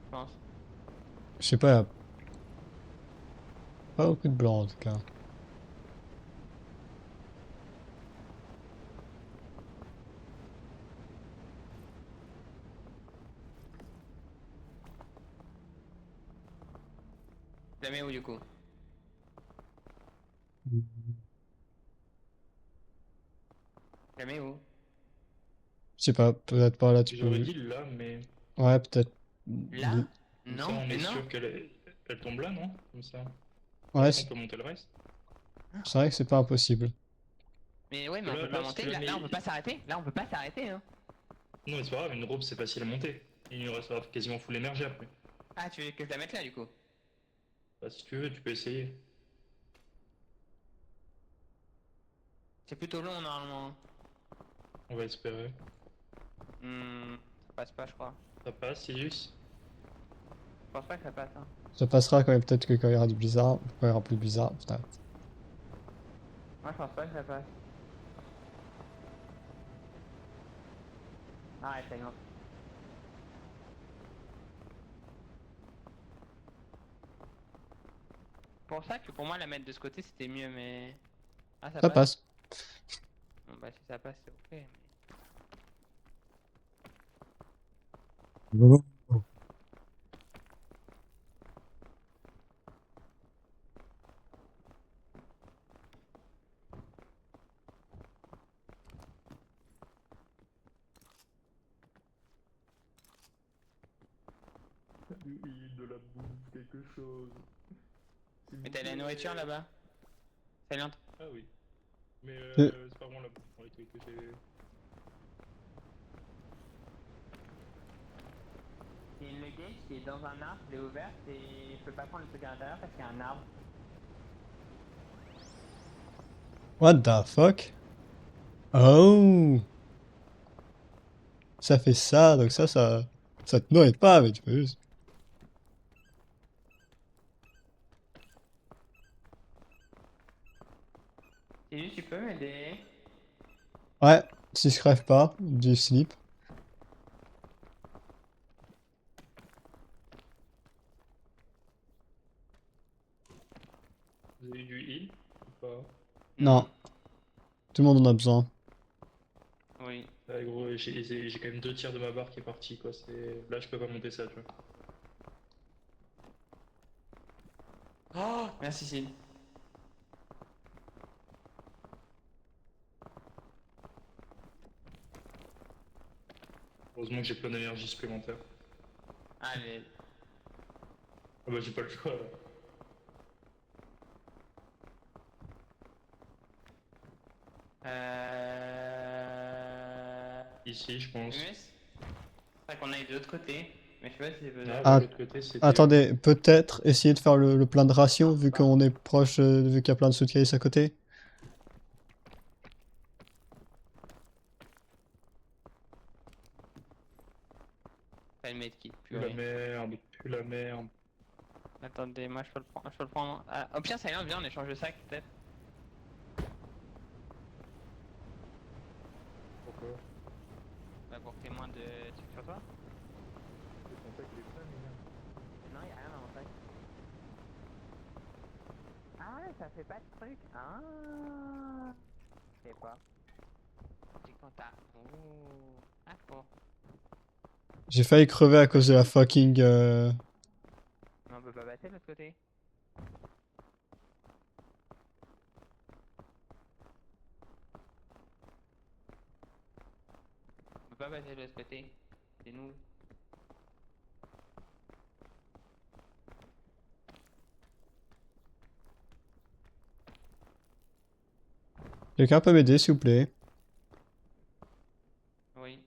je pense. je sais pas, y a pas beaucoup de blanc en tout cas. Je la mets où du coup? Je la mets où? Je sais pas, peut-être pas là, tu J'aurais peux. dit là, mais Ouais, peut-être. Là? comme ça Non, on mais est non. sûr elle tombe là, non? Comme ça. Ouais, Après on peut monter le reste. c'est vrai que c'est pas impossible. Mais ouais, mais on Là, peut pas si monter. tu la Là, on mets. peut pas s'arrêter. Là, on peut pas s'arrêter, hein. Non, mais c'est pas grave, une robe c'est facile à monter. Il nous restera quasiment full énergie après. Ah, tu veux que je la mette là du coup? Bah, si tu veux, tu peux essayer. C'est plutôt long normalement. On va espérer. Ça passe pas, je crois. Ça passe, Sirius? Je pense pas que ça passe, hein. Ça passera quand même, peut-être que quand il y aura du blizzard, quand il y aura plus de blizzard, putain. Moi, je pense pas que ça passe. Arrête, Silent. Pour ça que pour moi la mettre de ce côté c'était mieux mais... Ah ça Ça passe? passe. Bon bah si ça passe c'est ok mais... Oui, de la bouffe, quelque chose. Mais t'as de la nourriture là-bas? Silent. Ah oui. Mais Euh, c'est pas vraiment la bouffe pour les trucs que j'ai. Il y a une luggage qui est dans un arbre, je l'ai ouverte et je peux pas prendre le truc à l'intérieur parce qu'il y a un arbre. What the fuck? Oh! Ça fait ça, donc ça te nourrit pas, mais tu peux juste. Salut, tu peux m'aider? Ouais, si je crève pas, du slip. Vous avez eu du heal ou pas? Non, Non. tout le monde en a besoin. Oui. Ouais, gros, j'ai quand même 2 tiers de ma barre qui est partie, quoi. Là, je peux pas monter ça, tu vois. Oh, merci Sid. Heureusement que j'ai plein d'énergie supplémentaire. Allez. Ah bah, j'ai pas le choix, là. Ici, je pense. MS? C'est vrai qu'on aille de l'autre côté. Mais je sais pas si c'est Ah, faisable. bah, Ah, l'autre côté, c'était. attendez, peut-être essayer de faire le plein de rations vu qu'on est proche, vu qu'il y a plein de suitcases à côté. Pas le medkit, Plus la purée. merde, plus la merde. Attendez, moi je peux le prendre. Je peux le prendre. Ah, au pire, ça vient, viens, on échange de sac peut-être. Pourquoi? Bah, pour que t'aies moins de trucs sur toi. Le contact est plein, mais merde. Non, y'a rien dans mon sac. Ah ouais, ça fait pas de truc. Ah. Je sais pas. C'est quand t'as. Oh. Ah, bon. J'ai failli crever à cause de la fucking... Mais on peut pas passer de l'autre côté. On peut pas passer de l'autre côté. C'est nous. Quelqu'un peut m'aider, s'il vous plaît? Oui.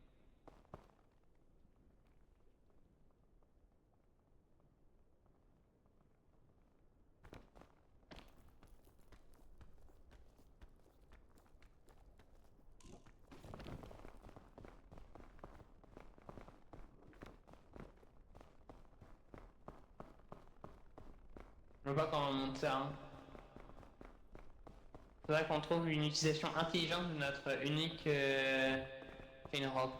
Je vois pas comment on monte ça. Hein. Faudrait qu'on trouve une utilisation intelligente de notre unique une robe.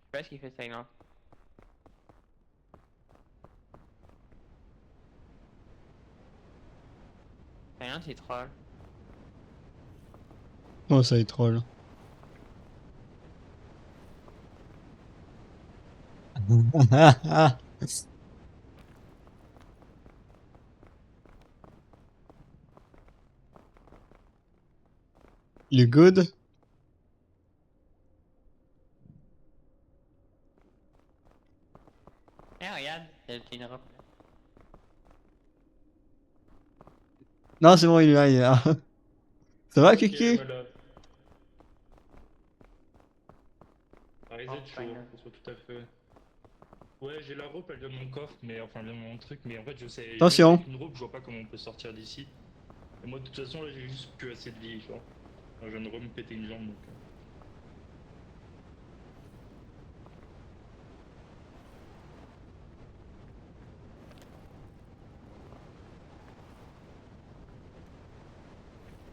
Je sais pas ce qu'il fait Silent. Silent il troll. Oh, ça y est, troll. You good? Eh regarde, il y a une robe. Non, c'est bon, il est là, il est là. Ça va, Ok, Kiki? voilà. Ça risque Oh, d'être chaud, hein, Silent. qu'on soit tout à fait. Ouais, j'ai la rope, elle vient de mon coffre, mais enfin, elle vient de mon truc, mais en fait, je sais, même Attention. avec une rope, je vois pas comment on peut sortir d'ici. Et moi, de toute façon, là, j'ai juste plus assez de vie, genre. Enfin, je viens de me péter une jambe, donc.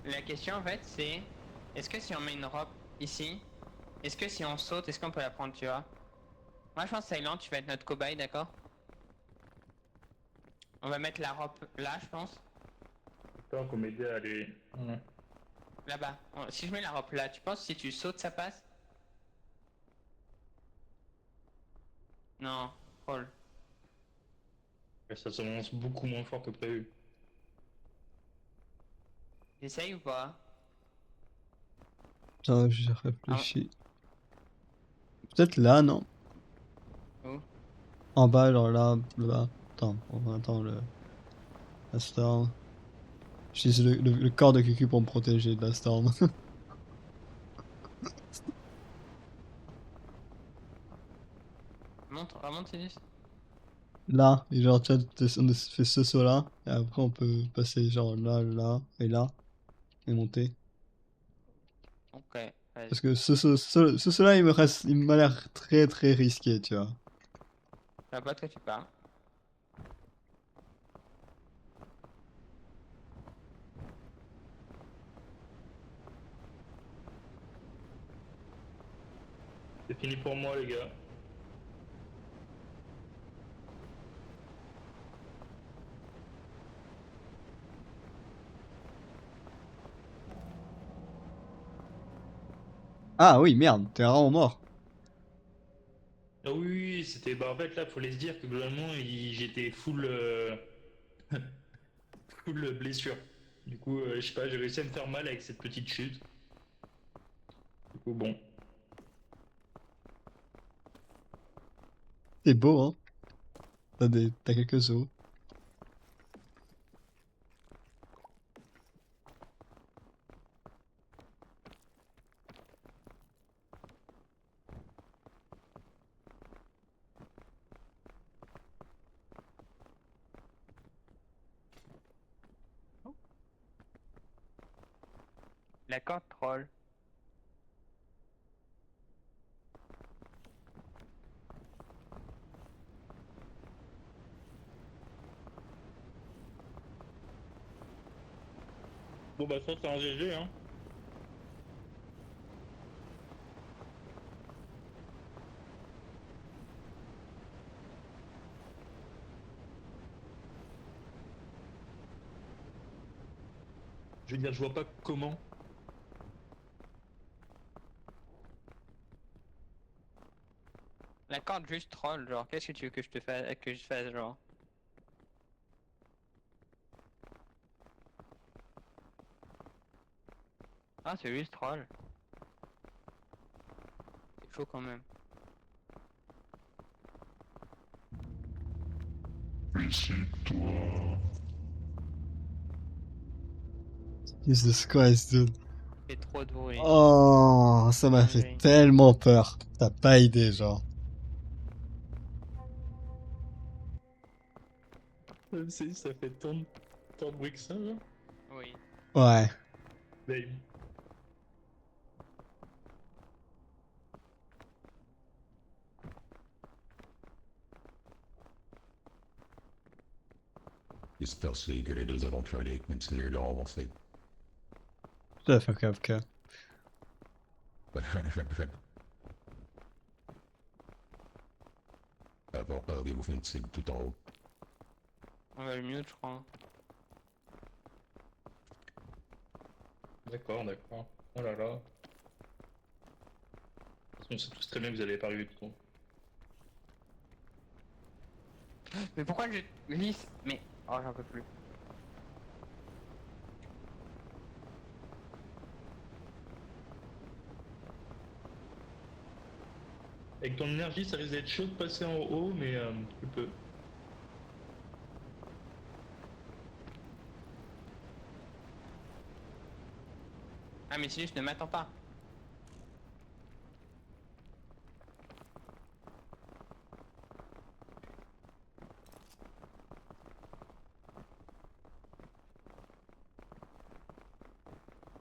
La question en fait c'est est-ce que si on met une robe ici, est-ce que si on saute, est-ce qu'on peut la prendre, tu vois? Moi je pense Silent, tu vas être notre cobaye, d'accord? On va mettre la robe là, je pense. J'espère qu'on m'aide à aller. Ouais. Là-bas. Si je mets la robe là, tu penses si tu sautes ça passe? Non, Paul. Et ça s'avance beaucoup moins fort que prévu. J'essaye ou pas? Attends, j'ai Ah, réfléchi. Peut-être là, non? où? En bas, genre là, là. Attends, attends, la storm. J'utilise le corps de Kiki pour me protéger de la storm. Remonte Sinus. Là, et genre, tu vois, on fait ce saut là, et après on peut passer genre là, là, et là, et monter. Ok, vas-y. Parce que ce saut là, il m'a l'air très très risqué, tu vois. Je vois pas de quoi tu parles. C'est fini pour moi, les gars. Ah oui, merde, t'es vraiment mort. Ah oui, oui, c'était. Bah, en fait, là, faut se dire que globalement, j'étais full. Full blessure. Du coup, je sais pas, j'ai réussi à me faire mal avec cette petite chute. Du coup, bon. C'est beau, hein. T'as quelques os. La corde troll. Bon, bah, ça, c'est un GG, hein. Je veux dire, je vois pas comment. La corde juste troll, genre, qu'est-ce que tu veux que je fasse, genre? Ah, c'est juste troll. C'est chaud quand même. Jesus Christ, dude. C'est trop de bruit. Oh, ça m'a fait Dinguerie. tellement peur. T'as pas idée, genre. Ça fait tant de bruit que ça, là. Oui. Ouais. Mais J'espère c'est que les deux aventuriers continuent leur avancée. Tout à fait, Kafka. Avoir des offensives tout en haut. On va le mute, je crois. d'accord, d'accord. Oh là là. On sait tous très bien que vous allez pas arriver tout le temps. Mais pourquoi je glisse? Mais. Oh, j'en peux plus. Avec ton énergie, ça risque d'être chaud de passer en haut, mais tu peux. Ah, mais Sinus, ne m'attends pas.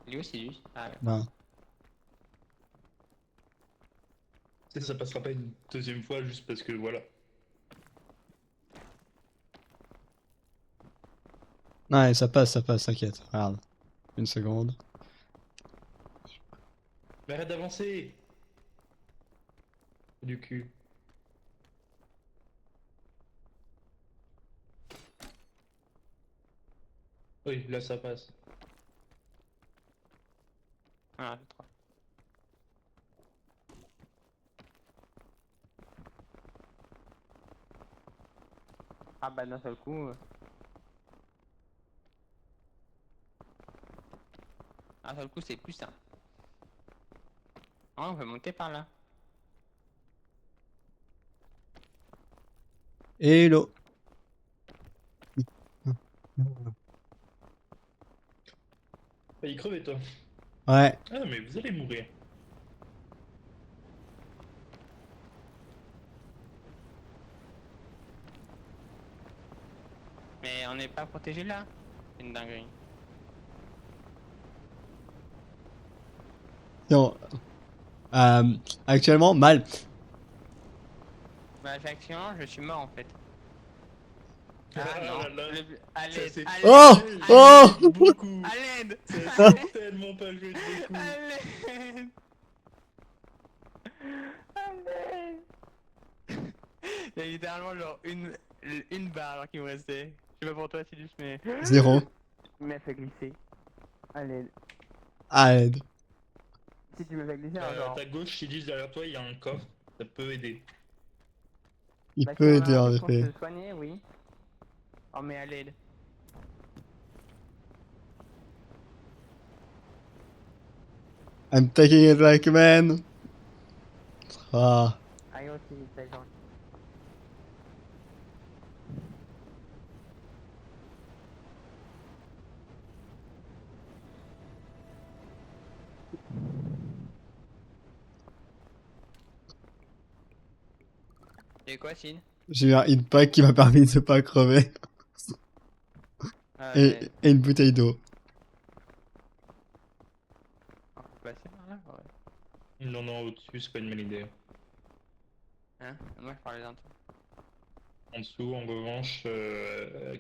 Il est où, Sinus? Ah, ouais. Non. Tu sais, ça passera pas une deuxième fois juste parce que voilà. Ouais, ça passe, t'inquiète. Regarde. Une seconde. Mais arrête d'avancer! Du cul. Oui, là ça passe. Ah, c'est trop. Ah, bah, d'un seul coup. D'un seul coup, c'est plus simple. Ah, on peut monter par là. Hello. Failli crever toi. Ouais. Ah mais vous allez mourir. Mais on n'est pas protégé là. C'est une dinguerie. Non. Actuellement, mal. Bah, j'ai accident, je suis mort en fait. Ah Ah non. là là. À Ça, l'aide, c'est- à Oh l'aide, Oh Beaucoup. à l'aide, Ça, c'est tellement pas joué de beaucoup. à l'aide. Allez. Il y a littéralement genre une barre alors, qui me restait. Je sais pas pour toi, Silus, mais. 0. Il m'a fait glisser. Allez. À l'aide. Si tu me fais glisser, À genre. ta gauche, Silus, derrière toi, il y a un coffre. Ça peut aider. Il Bah, si peut on a aider un en truc pour effet. se soigner, oui. Oh, mais à l'aide. I'm taking it like a man. Ah. Aïe aussi, c'est gentil. Et quoi, Sin? J'ai eu un hitpack qui m'a permis de pas crever. Allez. Et une bouteille d'eau. On peut passer par là? Ouais. Il en a au-dessus, c'est pas une bonne idée. Hein? Moi, je parlais d'un truc. En dessous, en revanche,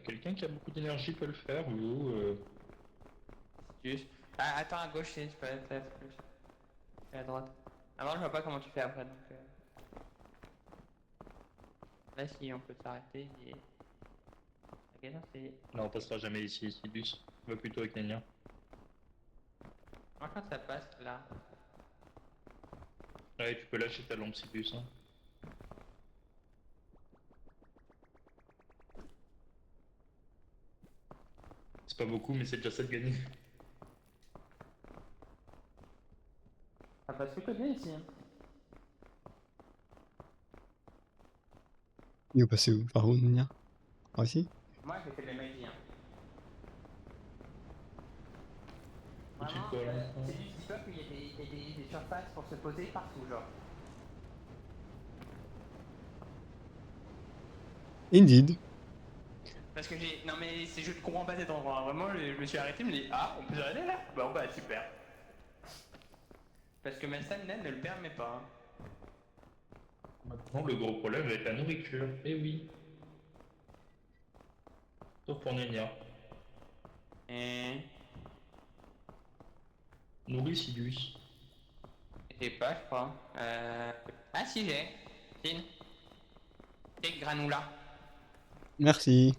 quelqu'un qui a beaucoup d'énergie peut le faire, ou Juste. Ah, attends, à gauche, c'est peut-être plus. Et à droite. Avant, je vois pas comment tu fais après, donc. Là, si on peut s'arrêter, et. Ok, non, c'est. Non, on passera jamais ici, Silus. On va plutôt avec Nenia. Moi, quand ça passe, là. Ouais, tu peux lâcher ta lampe, Silus. Hein. C'est pas beaucoup, mais c'est déjà ça de gagner. Ça passe plutôt bien ici. Hein. Il est passé où? Par où, Nia? Par ici? Moi, j'ai fait de la magie. Hein. Au-dessus de Vraiment, toi, là. c'est juste dis-toi qu'il y a des surfaces pour se poser partout, genre. Indeed. Parce que j'ai. Non, mais je ne comprends pas cet endroit. Vraiment, je me suis arrêté, je me dis, ah, on peut s'arrêter là? Bon, bah, super. Parce que ma stamina ne le permet pas. Hein. Maintenant, le gros problème va être la nourriture. Eh oui. Sauf pour Nenia. Et. Nourris Silus. J'ai pas, je crois. Ah, si, j'ai. Sin. Cake granola. Merci.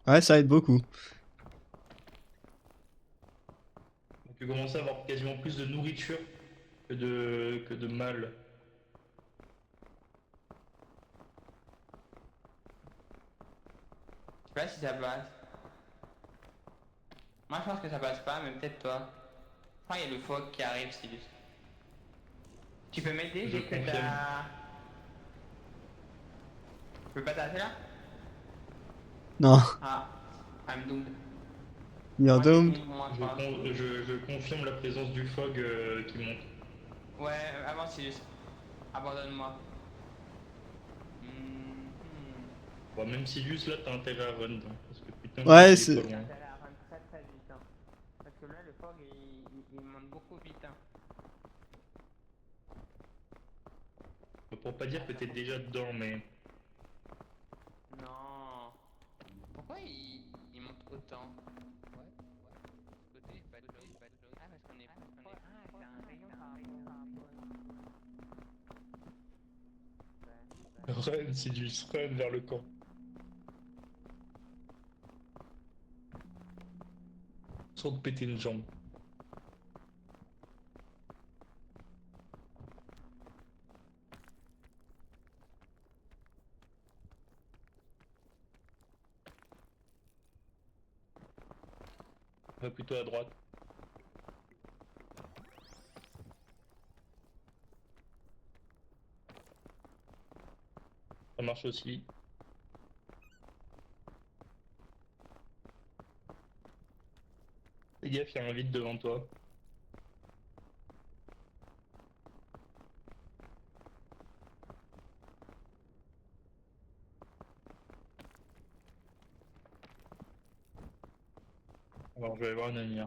Ouais, ça aide beaucoup. Donc, tu commences à avoir quasiment plus de nourriture que de mal. Je sais pas si ça passe. Moi, je pense que ça passe pas, mais peut-être toi. Je crois qu'il y a le fog qui arrive, Silus. Tu peux m'aider Je dès que confirme. t'as. Tu peux pas t'arrêter là? Non. Ah, I'm doomed. You're Moi, j'ai doomed. fini pour moi, je Je, crois. je confirme la présence du fog qui monte. Ouais, avance, Silus. Abandonne-moi. Hmm. Bon, même Silus, là, t'as intérêt à run. Hein, parce que putain, Ouais, il est c'est- pas loin. Ça a l'air très très vite. Hein. Parce que là, le fog, il monte beaucoup vite. Hein. Pour pas dire que t'es déjà dedans, mais Non. Pourquoi il monte autant? Ouais. Côté, pas de chose, pas de chose. Ah, parce qu'on est. Ah, c'est un rayon par rapport. run Silus, run vers le camp. Sans te péter une jambe. Va plutôt à droite. Ça marche aussi. Fais gaffe, il y a un vide devant toi. Alors je vais aller voir une amie.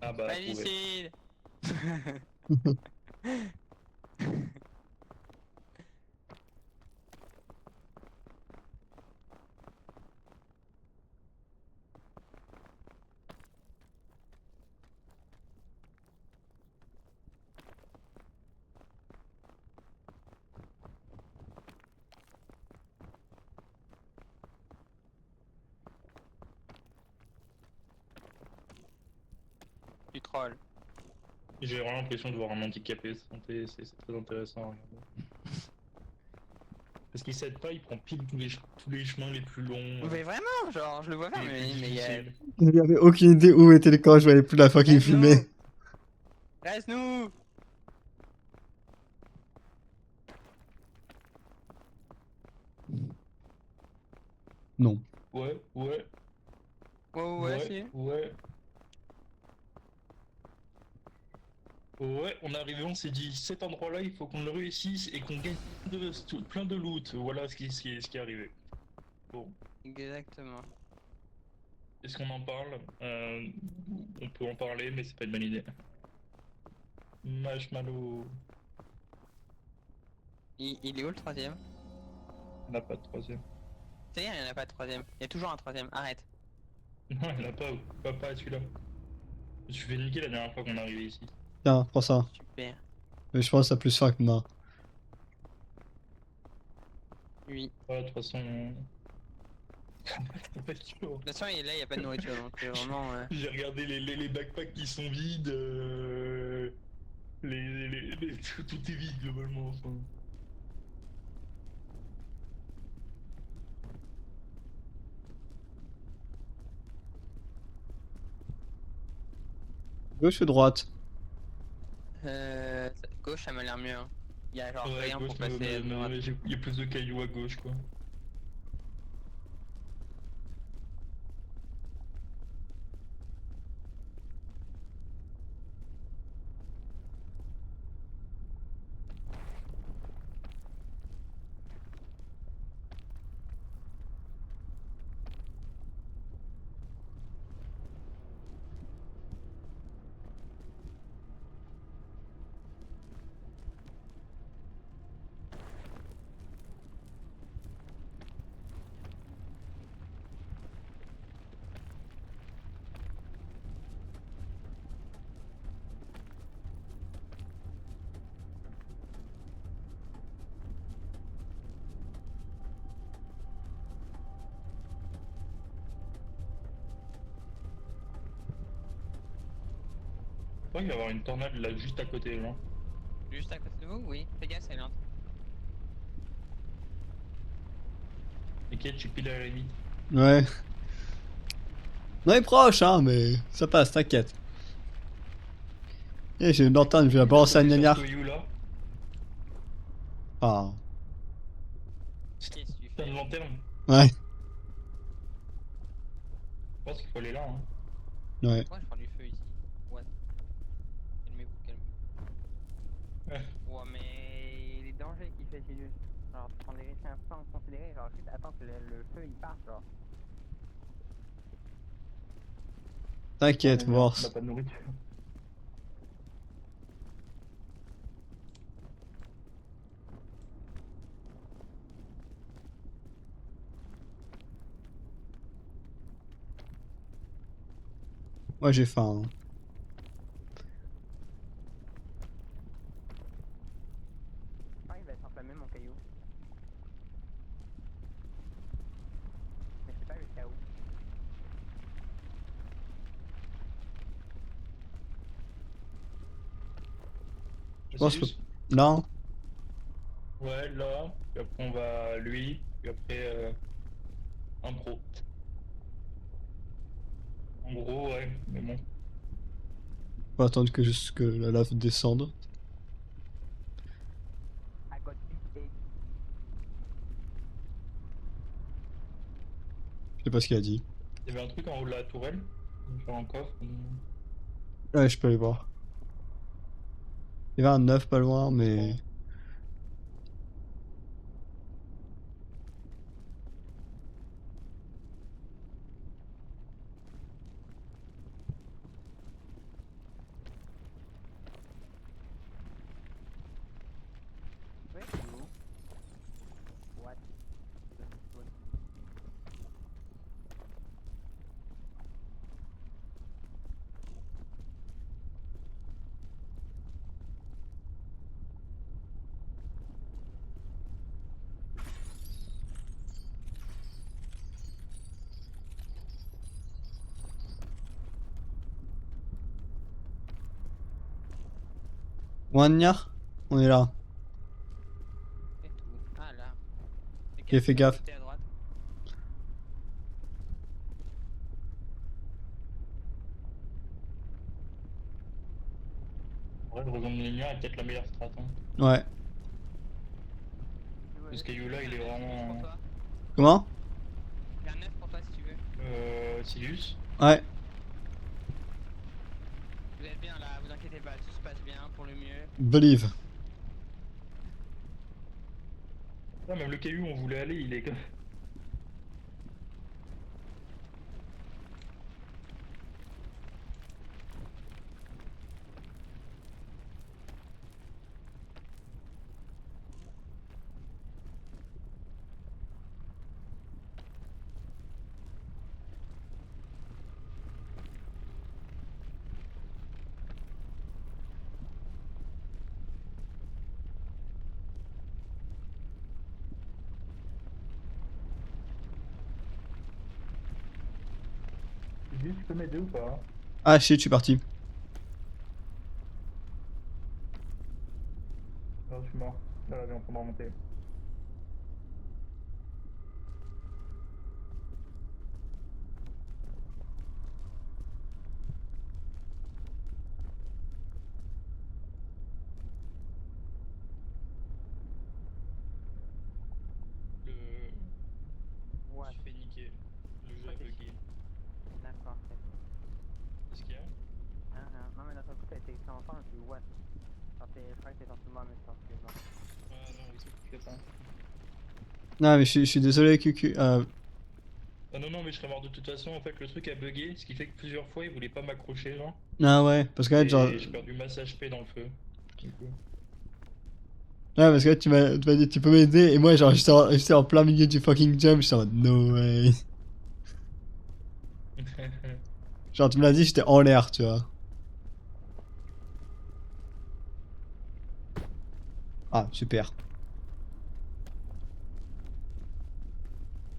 Ah bah, trouvé. Félicite! troll. J'ai vraiment l'impression de voir un handicapé de santé, c'est très intéressant à regarder. Parce qu'il s'aide pas, il prend pile tous les chemins les plus longs. Mais vraiment, genre, je le vois faire, les plus mais difficiles. J'avais aucune idée où était le camp, je voyais plus la fois qu'il Reste-nous. fumait. Reste-nous. Non. Ouais, ouais, Ouais, si. ouais. Ouais, on est arrivé, on s'est dit, cet endroit-là, il faut qu'on le réussisse et qu'on gagne plein de loot. Voilà ce qui est arrivé. Bon, Exactement. est-ce qu'on en parle? On peut en parler, mais c'est pas une bonne idée. Marshmallow. Il est où le troisième? On n'a pas de troisième. C'est il n'y en a pas de troisième. Il y a toujours un troisième, arrête. Non, il n'y en a pas celui-là. Je me suis fait niquer la dernière fois qu'on est arrivé ici. Tiens, prends ça. Super. Mais je pense que ça a plus faim que moi. Oui. Ouais, de toute façon. De toute façon, il est là, il n'y a pas de nourriture, donc c'est vraiment... J'ai regardé les backpacks qui sont vides. Tout est vide globalement. Enfin. Gauche ou droite? Gauche, ça m'a l'air mieux. Hein. Il y a genre Ouais, rien gauche, pour passer à droite. il y a plus de cailloux à gauche quoi. Je crois qu'il va y avoir une tornade là juste à côté là. Juste à côté de vous, oui. Fais gaffe, c'est lente. T'inquiète, je suis pile à la limite. Ouais. On est proche, hein, mais ça passe, t'inquiète. Eh, j'ai une lanterne, je vais la balancer à Gnagnar. Caillou là. Ah. Qu'est-ce que tu T'as fais? une lanterne. Ouais. Je pense qu'il faut aller là. Hein. Ouais. Moi, je prends du feu ici. What? Calmez-vous, calmez-vous. Ouais. Ouais, mais les dangers qu'il fait, Gilles. Alors, prendre les risques un peu en considéré, genre juste attends que le feu il parte, genre. T'inquiète, On Morse. n'a pas de nourriture. Moi j'ai faim. Hein. Ah, il va s'enflammer mon caillou. Mais je sais pas jusqu'à où. Je pense C'est que... juste- Non. Ouais, là. Puis après on va à lui. Puis après un pro. En gros, ouais. Mais bon. Faut attendre que juste que la lave descende. I got big egg. Je sais pas ce qu'il a dit. Il y avait un truc en haut de la tourelle. Genre un coffre. Ouais, je peux aller voir. Il y avait un œuf pas loin, mais... Ouais, c'est où? What? Wanyar, on est là. Et tout. Ah là. Et fais gaffe. Côté à droite. En vrai, rejoindre les lumières est peut-être la meilleure strat. Hein. Ouais. Parce que Yola, il est vraiment. Comment? J'ai un 9 pour toi si tu veux. Silius. Ouais. Vous êtes bien là, vous inquiétez pas, tout se passe bien pour le mieux. Believe. Ah, même le caillou où on voulait aller, il est comme. Silius, tu peux m'aider ou pas? Ah shit, je suis parti. Non, je suis mort. Là, viens, on peut remonter. Le. Je Ouais. me suis fait niquer. Le jeu a Ok. bugué. D'accord, c'est bon. Qu'est-ce qu'il y a? Non mais notre coup a été écrit ensemble et puis what. Enfin, je crois que t'es sorti de moi mais c'est sorti de moi. Ah non, il s'occupe pas. Non mais je suis désolé QQ. Ah non, non, mais je serais mort de toute façon. En fait, le truc a bugué, ce qui fait que plusieurs fois, il voulait pas m'accrocher, genre. Ah ouais, parce que là, Et genre... j'ai perdu masse HP dans le feu. Du coup. Ouais, parce que là, tu m'as dit tu peux m'aider, et moi, genre, j'étais en plein milieu du fucking jump, j'étais en mode no way. Genre, tu me l'as dit, j'étais en l'air, tu vois. Ah, super.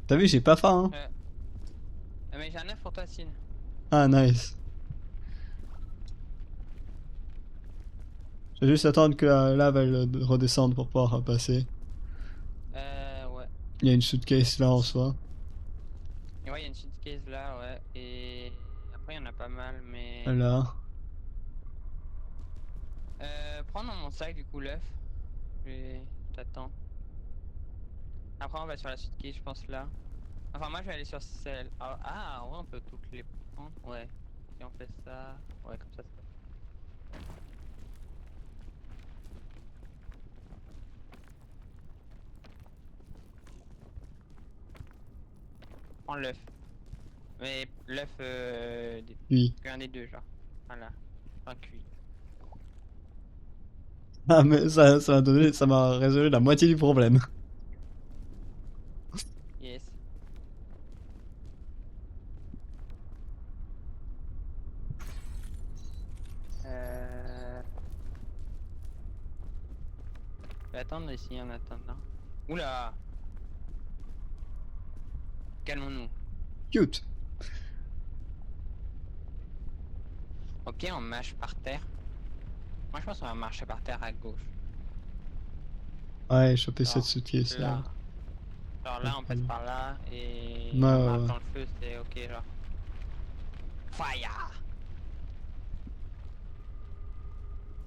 T'as vu, j'ai pas faim, hein. Mais j'ai un 9 pour toi Sin. Ah, nice. Je vais juste attendre que la lave, elle redescende pour pouvoir passer. Ouais. Il y a une suitcase là en soi. Et ouais, il y a une suitcase là, ouais. Et après, il y en a pas mal, mais. Là. Prends dans mon sac du coup l'œuf. Je t'attends. Après, on va sur la suitcase, je pense là. Enfin, moi je vais aller sur celle. Ah, ouais, on peut toutes les prendre. Ouais. Si on fait ça. Ouais, comme ça, c'est. Prends l'œuf. Mais l'œuf, Oui. un des deux, genre. Voilà. Enfin, cuit. Ah, mais ça m'a résolu la moitié du problème. Yes. Je vais attendre ici en attendant. Oula! Calmons-nous. Cute. Ok, on marche par terre. Moi, je pense qu'on va marcher par terre à gauche. Ouais, choper cette Genre, suitcase là. là. Genre là, on passe par là et Ouais, on ouais, marche ouais. dans le feu, c'est ok, genre. Fire!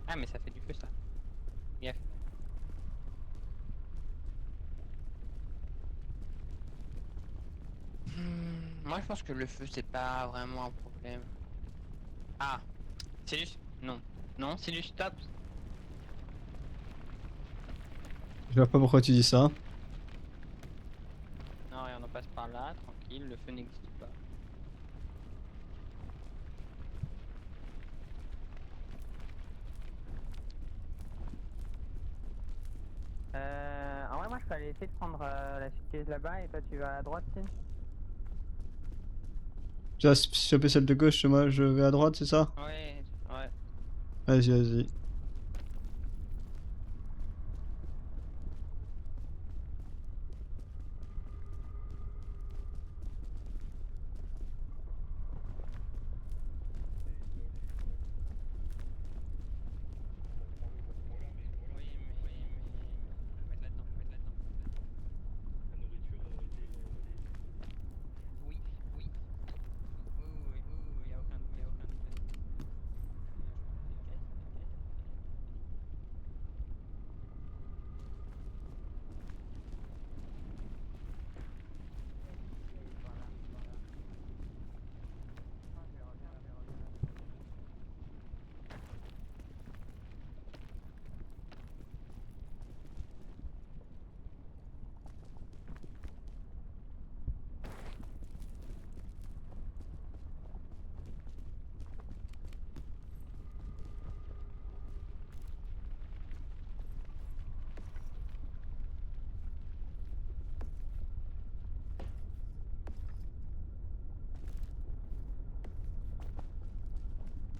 Ah, mais ça fait du feu, ça. Gaffe. Moi, je pense que le feu, c'est pas vraiment un problème. Ah! Silus? Non. Non, Silus, stop! Je vois pas pourquoi tu dis ça. Non, rien, on passe par là, tranquille, le feu n'existe pas. En vrai, moi je peux aller essayer de prendre la suitcase là-bas et toi tu vas à droite, Sin? Tu vas choper celle de gauche, moi je vais à droite, c'est ça? Ouais, ouais. Vas-y, vas-y.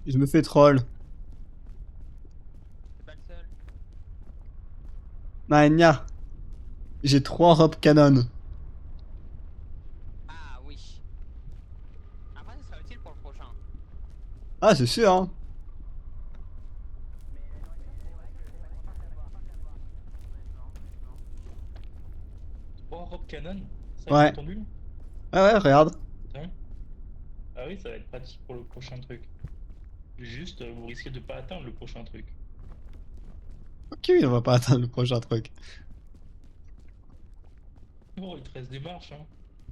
Je me fais troll. C'est pas le seul. Mania. J'ai 3 rope canon. Ah oui. Après, ce sera utile pour le prochain. Ah, c'est sûr, hein. Oh, Rob Cannon. Ça, Ouais. j'ai entendu. Ah ouais, regarde. Putain. Ah oui, ça va être pratique pour le prochain truc. Juste, vous risquez de pas atteindre le prochain truc. Ok, oui, on va pas atteindre le prochain truc. Oh, il te reste des marches, hein.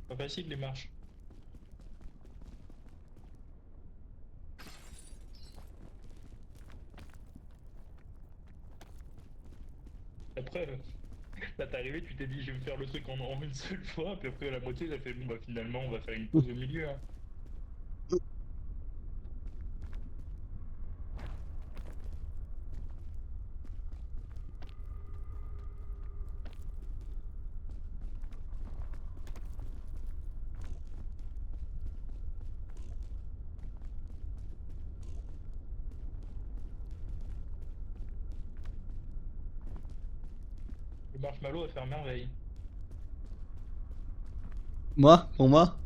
Pas facile les marches. Après, là t'es arrivé, tu t'es dit je vais me faire le truc en une seule fois, puis après à la moitié t'as fait bon bah finalement on va faire une pause au milieu. Hein. Le marshmallow va faire merveille. Moi, pour moi.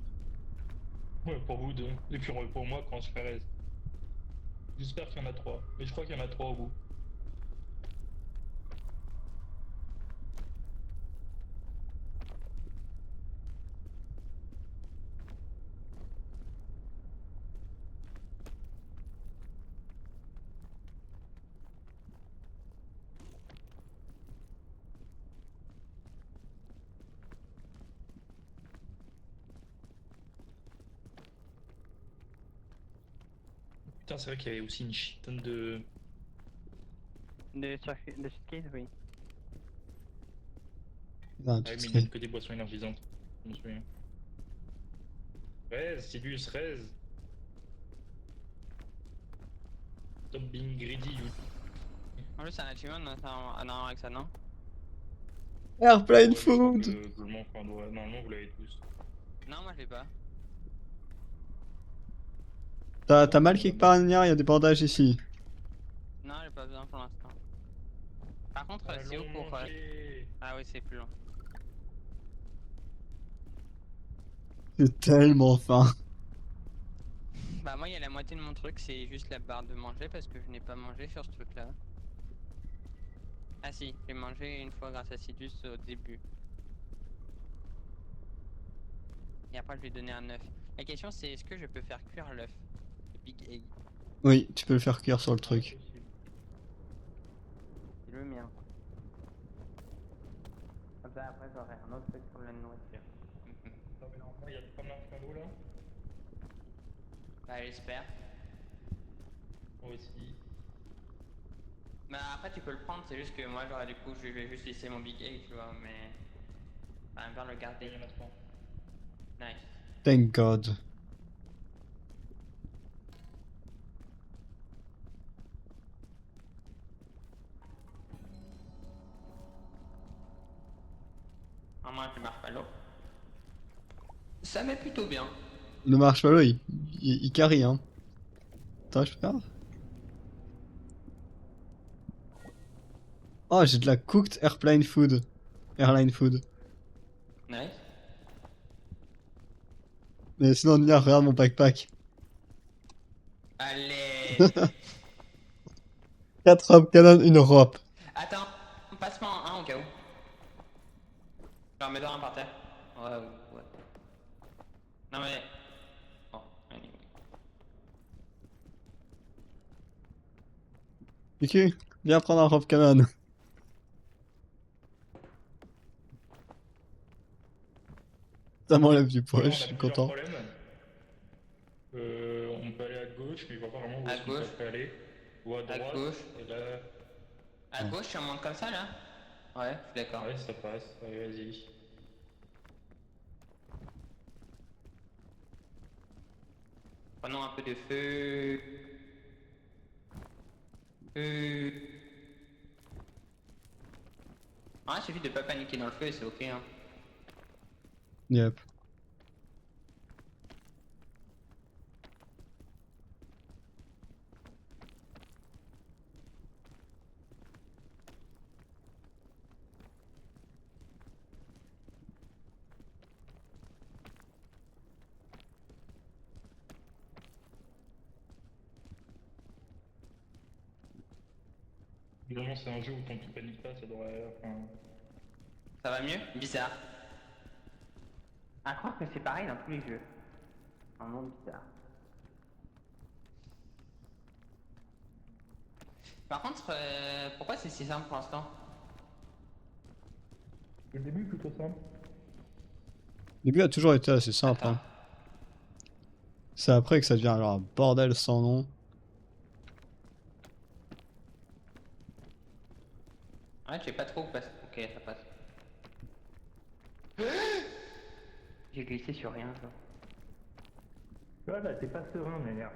Ouais, pour vous deux. Et puis pour moi quand je ferai. J'espère qu'il y en a trois. Mais je crois qu'il y en a trois au bout. Putain, c'est vrai qu'il y avait aussi une shit tonne de. De suitcase, oui. Non, Ah tu oui, mais il serais- donne que des boissons énergisantes. Je me souviens. 13, Sidus, 13. Stop being greedy, you. En plus, c'est un achievement, on a un avec ça, non? Airplane Ouais, mais je crois que food. globalement, enfin, normalement vous l'avez tous. Non, moi je l'ai pas. T'as mal quelque part, Nia, il y a des bandages ici. Non, j'ai pas besoin pour l'instant. Par contre, c'est où Allons pour. manger. Ah oui, c'est plus long. J'ai tellement faim. Bah, moi, il y a la moitié de mon truc, c'est juste la barre de manger parce que je n'ai pas mangé sur ce truc-là. Ah si, j'ai mangé une fois grâce à Sidus au début. Et après, je lui ai donné un œuf. La question, c'est est-ce que je peux faire cuire l'œuf? Le Big Egg. Oui, tu peux le faire cuire sur le Ouais, truc. possible. C'est le mien. Comme ça, après, j'aurai un autre truc pour la nourriture. Non, mais normalement, il y a 3 marshmallows là. Bah, j'espère. Moi aussi. Bah, après, tu peux le prendre, c'est juste que moi, j'aurais du coup, je vais juste laisser mon Big Egg, tu vois, mais. Enfin, bien le garder. Il y en a 3. Nice. Thank God. En moins, je marche pas l'eau. Ça met plutôt bien. Le marshmallow, il carry, hein. Attends, je regarde. Oh, j'ai de la cooked airplane food. Airline food. Nice. Mais sinon, Nia, regarde mon backpack. Allez. 4 rope canon, une rope. Attends, passe-moi un au cas où. Genre, mets-en un par terre. Ouais, ouais. Non mais. Bon, anyway. Miku, viens prendre un rope canon. Ça m'enlève du poids, Voilà, je on a suis plusieurs content. problèmes. On peut aller à gauche, mais je vois pas vraiment où À est-ce qu'on gauche. peut aller. Ou à À droite. gauche. Et là. À gauche, tu remontes comme ça là? Ouais, je suis d'accord. Ouais, ça passe. Allez, vas-y. Prenons un peu de feu. Feu. Ah, il suffit de pas paniquer dans le feu et c'est ok hein. Yep. Évidemment, c'est un jeu où tant qu'il panique pas, ça devrait. Enfin, Ça va mieux? Bizarre. À croire que c'est pareil dans tous les jeux. Un monde bizarre. Par contre, pourquoi c'est si simple pour l'instant? le début est plutôt simple. Le début a toujours été assez simple. Attends. Hein. C'est après que ça devient genre un bordel sans nom. Ouais, je sais pas trop où passer. Ok, ça passe. J'ai glissé sur rien, ça. Voilà, t'es pas serein, mais merde.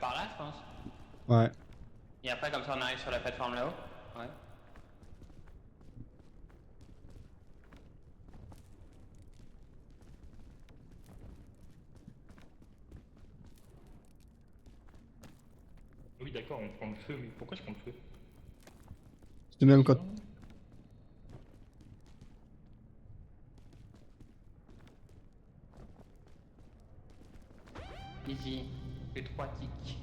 Par là, je pense. Ouais. Et après, comme ça, on arrive sur la plateforme là-haut. Ouais. Oui, d'accord, on prend le feu, mais pourquoi je prends le feu? C'est même quand. Easy. Que 3 tics.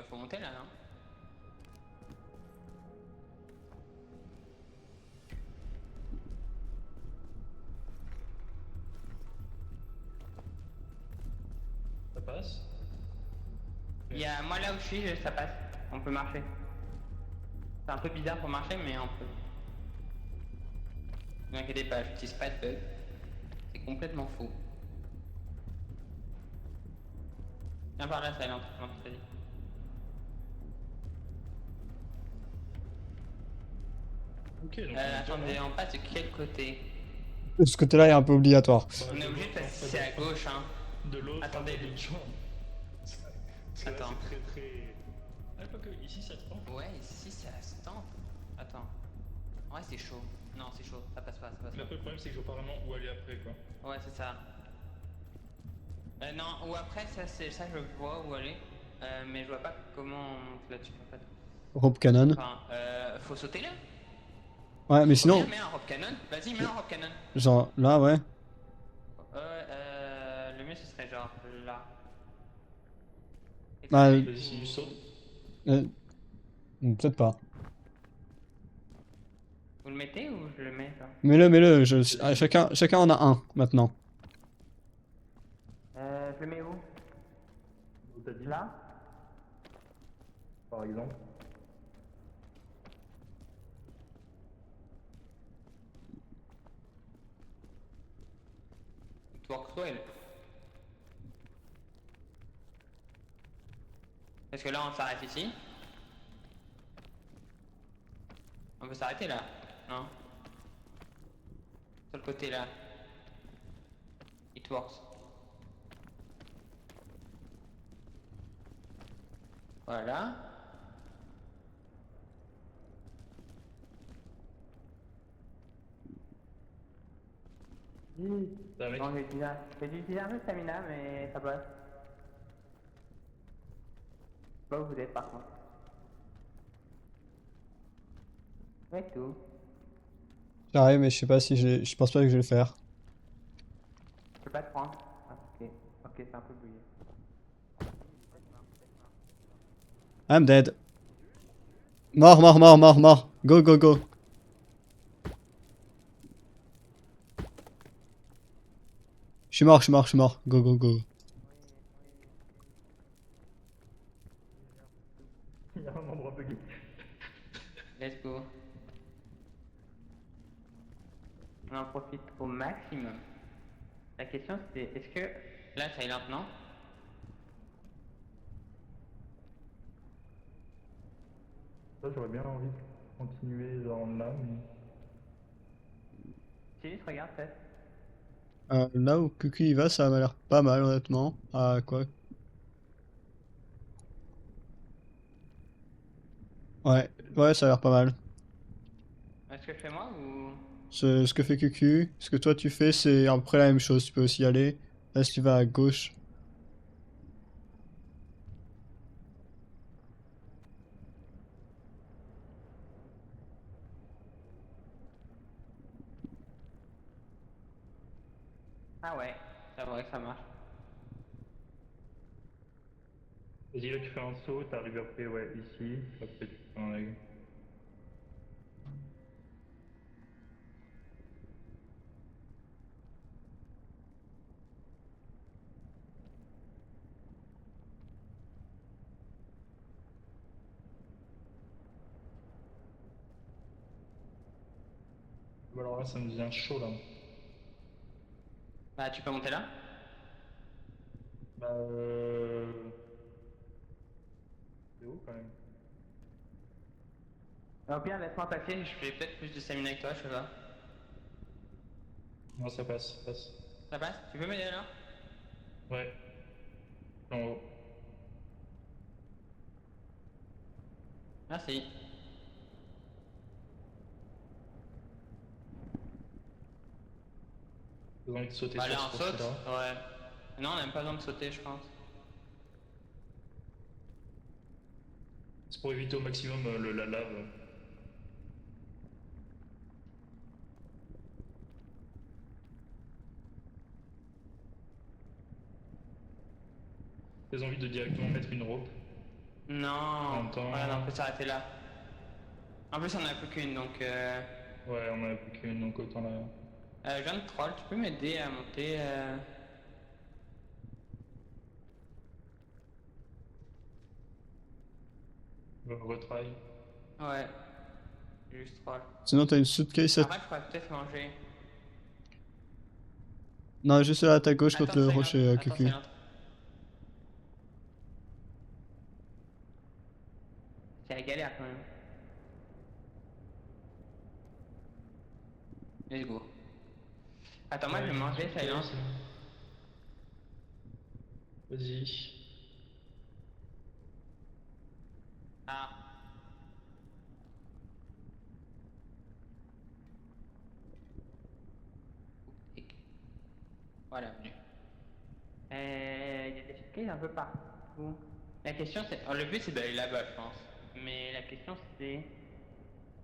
Faut monter là, non? Ça passe. Il y a moi là où je suis, ça passe. On peut marcher. C'est un peu bizarre pour marcher, mais on peut. Ne vous inquiétez pas, j'utilise pas de bug. C'est complètement faux. Viens par là, ça l'entre. Vas-y. Ok, donc on est Attendez, bien, on passe de quel côté? Ce côté-là est un peu obligatoire. Bah, On est de obligé de l'autre, passer, en c'est fait, à gauche, hein. de l'autre, Attendez. de l'autre champ. Parce que là, Attends. c'est très. Ah, pas que, ici ça te tente. Ouais, ici ça se tente. Attends. Ouais, c'est chaud. Non, c'est chaud. Ça passe pas, ça passe Mais après, le problème, c'est que je vois pas vraiment où aller après, quoi. pas. Ouais, c'est ça. Non, ou après, ça je vois où aller. Mais je vois pas comment on monte là-dessus en fait. Rope cannon. Enfin, faut sauter là. Ouais, mais Oh, sinon, viens, mets un rope cannon. Vas-y, mets un rope cannon. genre là, ouais. Le mieux ce serait genre là. Et tu Bah, le mets Vas-y, si ou- je saute. euh, peut-être pas. Vous le mettez ou je le mets ça? Mets-le. Chacun en a un maintenant. Je le mets où? Où t'as dit Là? par exemple. Workswell. Parce que là on s'arrête ici. On peut s'arrêter là, non? Sur le côté là. It works. Voilà. T'as un mec. Non, j'ai dû utiliser un peu de stamina, mais ça passe. Pas où vous êtes par contre. Ouais, tout. J'arrive, mais je sais pas si je pense pas que je vais le faire. Je peux pas te prendre. Ah, ok. Ok, c'est un peu bouillé. I'm dead. Mort. Go. Je suis mort. Go. Il y a un endroit bugué. Let's go. On en profite au maximum. La question c'est, est-ce que... Là, ça est maintenant. Ça, j'aurais bien envie de continuer genre là, mais. Tilis, regarde peut-être. Là où Cucu y va, ça m'a l'air pas mal honnêtement. Ah quoi. Ouais, ouais, ça a l'air pas mal. Est-ce que je fais moi ou... Ce que fait Cucu, ce que toi tu fais, c'est à peu près la même chose. Tu peux aussi y aller. Là, si tu vas à gauche. Ah ouais, c'est vrai que ça marche. Vas-y, là tu fais un saut, t'arrives après, ouais, ici. Après tu fais un aigle. Bah, alors là, ça me devient chaud là. Bah tu peux monter là? Bah, c'est haut quand même. Au pire, laisse-moi passer, je fais peut-être plus de stamina que toi, je sais pas. Non, ça passe, ça passe. Ça passe? Tu peux m'aider là? Ouais, en haut. Merci. J'ai envie de sauter Bah sur là ce on saute? rocher-là. Ouais. Non, on n'a même pas besoin de sauter, je pense. C'est pour éviter au maximum la lave. J'ai envie de directement mettre une rope. En Non. même temps, Ouais, non, on peut s'arrêter là. En plus, on en a plus qu'une, donc ouais, on en a plus qu'une, donc autant la je viens de troll, tu peux m'aider à monter retry. Ouais, juste troll. Sinon, t'as une suitcase à... Après, je pourrais peut-être manger. Non, juste là à ta gauche contre Attends, le silence. rocher Attends, Cucu. silence. C'est la galère quand même. Let's go. Attends, moi je vais manger, silence. Vas-y. Ah. Tic. Voilà, venu. Il y a des chicanes un peu partout. La question c'est... oh, le but c'est d'aller là-bas, je pense. Mais la question c'est...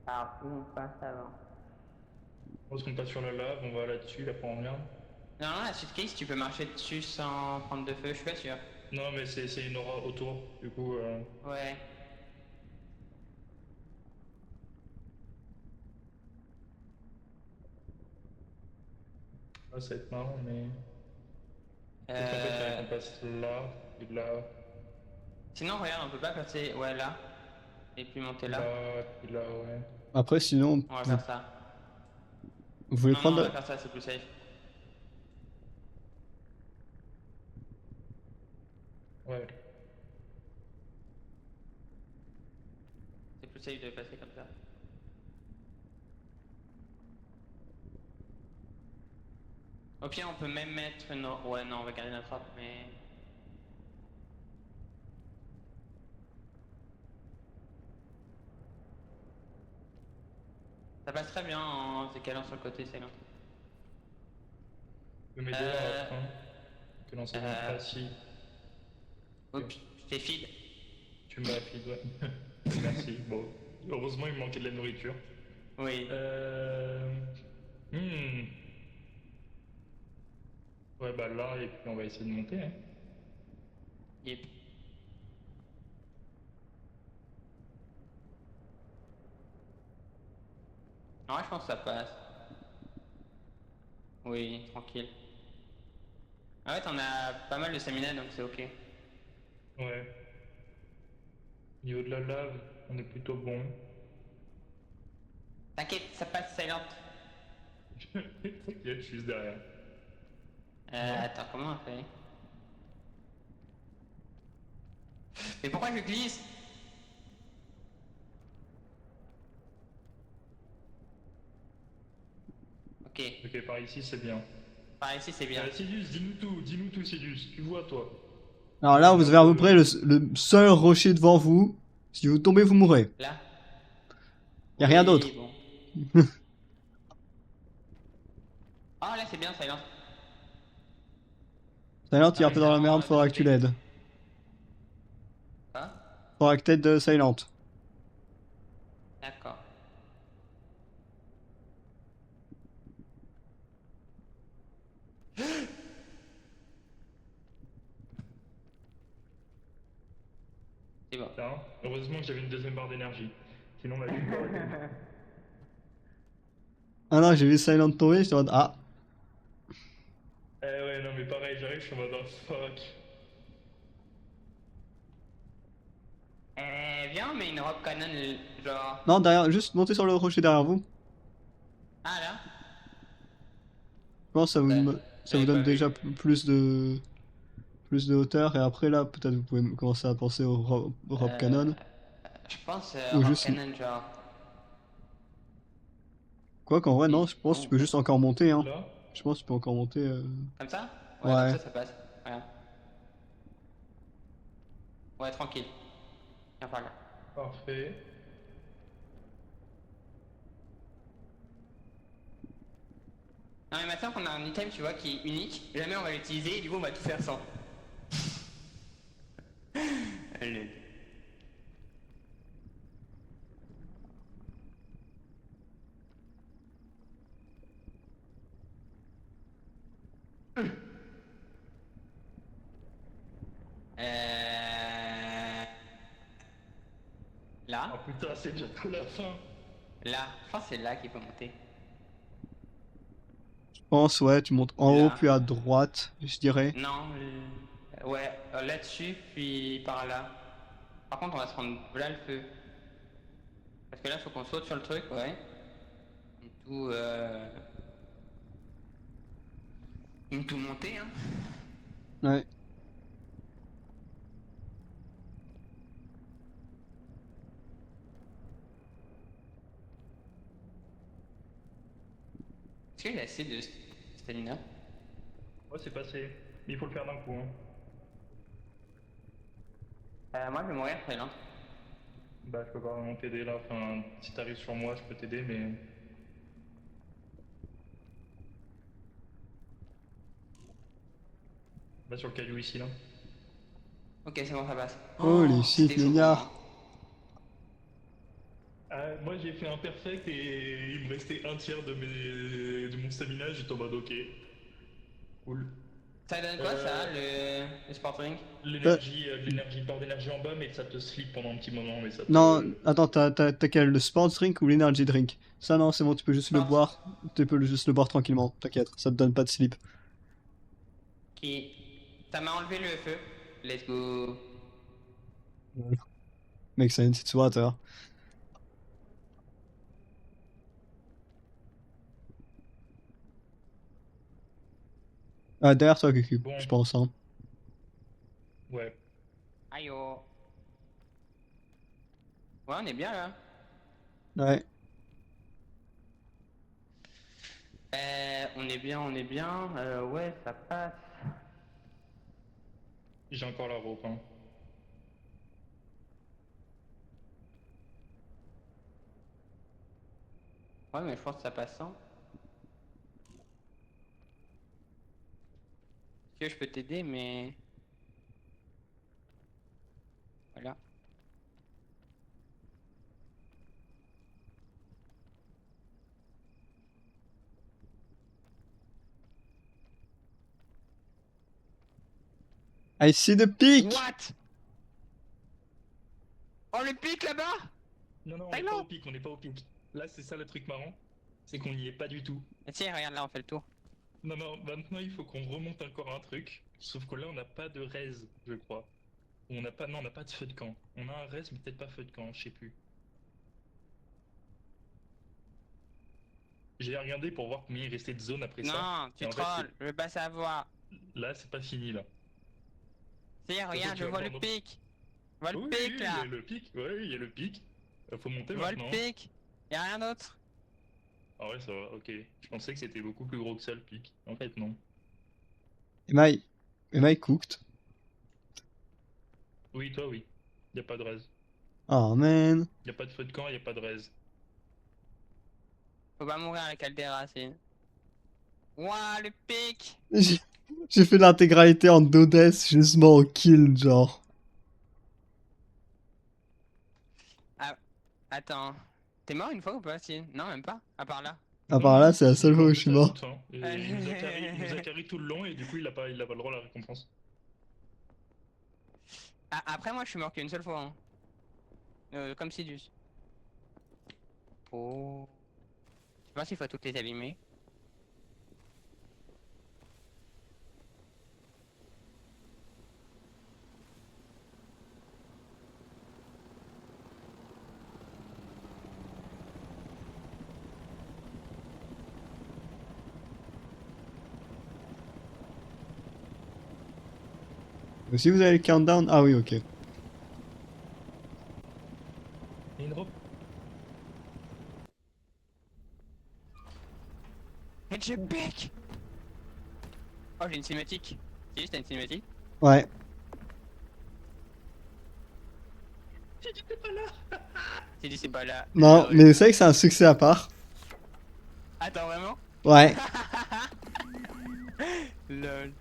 par où on passe avant? On qu'on passe sur la lave, on va là-dessus, après on revient. Non, non, la suitcase, tu peux marcher dessus sans prendre de feu, je suis pas sûr. Non, mais c'est une aura autour, du coup. Ouais. Là, ça va être marrant, mais. Peut-être qu'en fait, il faudrait Euh... qu'on passe là, et là, Sinon, regarde, on peut pas passer... ouais, là. Et puis monter là. là, et là, ouais. Après, sinon, On va vous, faire ça. vous voulez Non, non, on prendre... va faire ça, c'est plus safe. Ouais. C'est plus safe de passer comme ça. Au pire, on peut même mettre une... ouais, non, on va garder notre arbre, mais... ça passe très bien en se décalant sur le côté, c'est long. Je vais m'aider là, à la fin. Que dans ces euh, là si. Oups, je t'ai feed. Tu m'as feed, ouais. Merci. Bon. Heureusement, il me manquait de la nourriture. Oui. Hmm. Ouais, bah là, et puis on va essayer de monter. Hein. Yep. Non, je pense que ça passe. Oui, tranquille. Ah ouais, t'en as pas mal de stamina, donc c'est ok. Ouais. Au niveau de la lave, on est plutôt bon. T'inquiète, ça passe, Silent. Il y a juste derrière. Non. Attends, comment on fait? Mais pourquoi je glisse? Ok. Ok. Ok, par ici c'est bien. Par ici, c'est bien. Sidus, dis-nous tout, Sidus. Tu vois, toi. Alors là, vous avez à peu près le seul rocher devant vous. Si vous tombez, vous mourrez. Là. Y a rien d'autre. Bon. Ah, là, c'est bien, Silence. Silent, il est Ah, un mais peu c'est dans la vraiment, merde, de faudra ce que tu côté. l'aides. Quoi? Faudra que t'aides Silent. D'accord. C'est bon. Putain, heureusement que j'avais une deuxième barre d'énergie. Sinon, la vie aurait été. Ah non, j'ai vu Silent tomber, j'étais en mode ah. Eh ouais, non, mais pareil, j'arrive, je suis en mode oh, fuck. Viens, on met une rock cannon, genre. Non, derrière, juste montez sur le rocher derrière vous. Ah, là? Je pense que Ouais, ça vous j'avais donne pas vu. déjà plus de hauteur. Et après là, peut-être vous pouvez commencer à penser au rope Euh, cannon. je pense Ou rock juste. cannon, genre. Quoi qu'en vrai, non, Oui. je pense que tu Oh. peux juste encore monter. Hein. Là, Je pense que tu peux encore monter. Comme ça? Ouais, comme Ouais. ça passe. Voilà. Ouais, tranquille. Viens par là. parfait. Non, mais maintenant qu'on a un item, tu vois, qui est unique, jamais on va l'utiliser et du coup on va tout faire sans. Allez. Là, Oh putain, c'est bientôt la fin. là, je pense que c'est là qu'il faut monter. Je pense, ouais, tu montes en haut Là. puis à droite, je dirais. Non, ouais, là-dessus, puis par là. Par contre, on va se prendre là le feu. Parce que là, faut qu'on saute sur le truc, ouais. Et tout, tout monter, hein. Ouais. Est-ce qu'il y a assez de stamina? Ouais, c'est passé. Mais il faut le faire d'un coup. Hein. Moi, je vais mourir très lent. Bah, je peux pas vraiment t'aider là. Enfin, si t'arrives sur moi, je peux t'aider, mais. Va sur le caillou ici, là. Ok, c'est bon, ça passe. Holy shit, C'était chaud pour Négnard. moi. Moi, j'ai fait un perfect et il me restait un tiers de mon stamina. J'étais en mode ok. Cool. Ça donne quoi, ça, le sport drink? L'énergie, barre d'énergie en bas, mais ça te slip pendant un petit moment, mais ça te. Non, attends, t'as quel, le sports drink ou l'energy drink? Ça non, c'est bon, tu peux juste le Sport. boire. Tu peux juste le boire tranquillement, t'inquiète, ça te donne pas de slip. Qui... Ça m'a enlevé le feu. Let's go. Makes sense, it's water. Ah, derrière toi, Cucu, Bon, je pense, hein. ouais. Aïe oh. Ouais, on est bien là. Ouais. On est bien, on est bien. Ouais, ça passe. J'ai encore la rope, hein. Ouais, mais je pense que ça passe sans. Si tu veux, je peux t'aider, mais... Voilà. I see the peak! What? Oh, le pic là-bas? Non, non, on Ah n'est pas non. au pic, on n'est pas au pic. Là, c'est ça le truc marrant, c'est qu'on n'y est pas du tout. Mais tiens, regarde là, on fait le tour. Non, non, maintenant il faut qu'on remonte encore un truc. Sauf que là, on n'a pas de raise, je crois. Ou on n'a pas, non, on n'a pas de feu de camp. On a un raise, mais peut-être pas feu de camp, je sais plus. J'ai regardé pour voir combien il restait de zones après ça. Non, Et tu en fait, trolls, je veux pas savoir. là, c'est pas fini là. Tiens, regarde, tu je vas vois le voir pic. Je vois le Oui, pic il y là. a le pic. Ouais, il y a le pic. Faut monter Je vois le maintenant. pic. Y'a rien d'autre. Ah ouais, ça va, ok. Je pensais que c'était beaucoup plus gros que ça le pic. En fait, non. Am I cooked? Oui, toi, oui. Y a pas de raise. Oh man. Y a pas de feu de camp, y a pas de raise. Faut pas mourir à la caldeira, c'est. Ouah, le pic! J'ai j'ai fait l'intégralité en no death, justement au kill, genre. Ah, attends. T'es mort une fois ou pas, si? Non, même pas. À part là. À Non, part là, non, c'est la il est seule fois mort où je juste suis à la mort. toute fin. Et il nous a carry tout le long et du coup, il a pas le droit à la récompense. Ah, après, moi, je suis mort qu'une seule fois. Hein. Comme Sidus. Oh. Je sais pas s'il faut toutes les allumer. Si vous avez le countdown, ah oui, ok. Et une drop. Et j'ai pic! Oh, j'ai une cinématique. C'est juste une cinématique. Ouais. J'ai dit t'es pas là. C'est dit, c'est pas là. Non, Lol. mais c'est vrai que c'est un succès à part. Attends, vraiment? Ouais. Lol.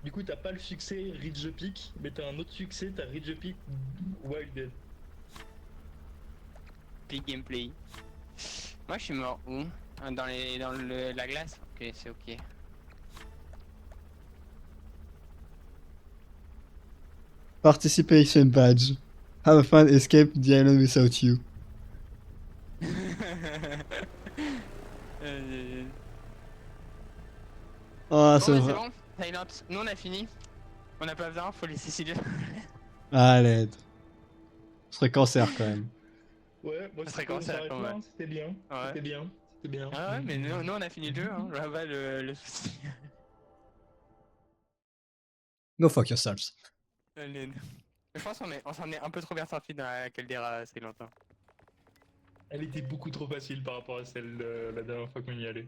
Du coup, t'as pas le succès Ridge the Peak, mais t'as un autre succès, t'as Ridge the Peak Wild Dead. Big gameplay. Moi, je suis mort où? La glace? Ok, c'est ok. Participation badge. Have a fun escape the island without you. Ah, Bon, c'est bah, c'est vrai. bon. Silent. Nous, on a fini. On n'a pas besoin, faut laisser Sylvie. Ah, l'aide. Ce serait cancer quand même. Ouais, moi Ça c'est serait cool, on cancer, s'arrête quand là, même. hein, c'était bien. Ouais. C'était bien. C'était bien. Ah ouais, mais nous, on a fini le jeu, hein. Je vois pas le souci. Go fuck yourselves. Je pense on s'en est un peu trop bien sorti dans la Caldera assez longtemps. Elle était beaucoup trop facile par rapport à celle la dernière fois qu'on y allait.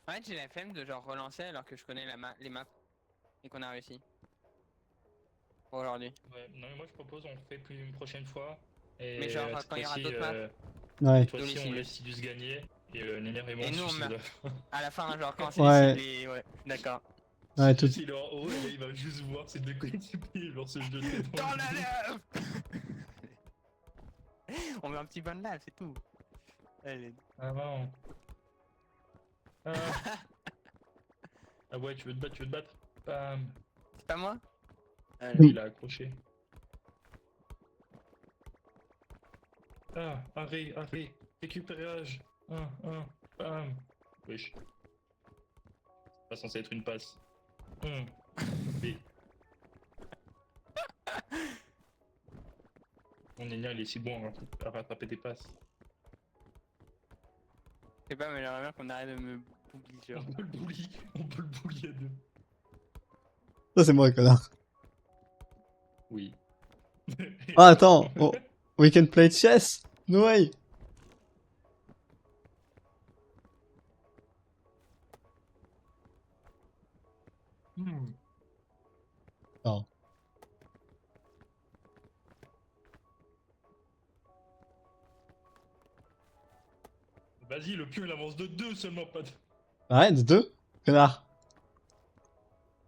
En fait, j'ai la flemme de genre relancer alors que je connais les maps et qu'on a réussi. Pour aujourd'hui. Ouais, non mais moi je propose on le fait plus une prochaine fois. Et Mais genre, quand il y aura d'autres maps, Ouais. cette fois-ci Dolly on laisse Sidus. Sidus gagner et Néner et moi Et on nous, on suicide. meurt. À la fin, genre quand c'est Ouais. les... Ouais, d'accord. Ouais, tout. Sidus il est en haut et là il va juste voir ses deux coéquipiers genre se jeter Dans le la vide. lave. On met un petit bain de lave, c'est tout. Allez. Ah non. Ah. Ah ouais tu veux te battre, tu veux te battre. Bam. C'est pas moi? Il a accroché. Ah, arrêt, arrêt, récupérage. Bam. Wesh. C'est pas censé être une passe. B. Mon Nénia il est si bon à rattraper des passes. Je sais pas, mais j'aimerais bien qu'on arrête de me bouger, genre. On peut le bully à deux. Ça, c'est moi, connard. Oui. Ah, attends. Oh. We can play chess. No way. Hmm. Oh. Vas-y, le pion il avance de 2 seulement, pas de. Arrête, de deux. Connard.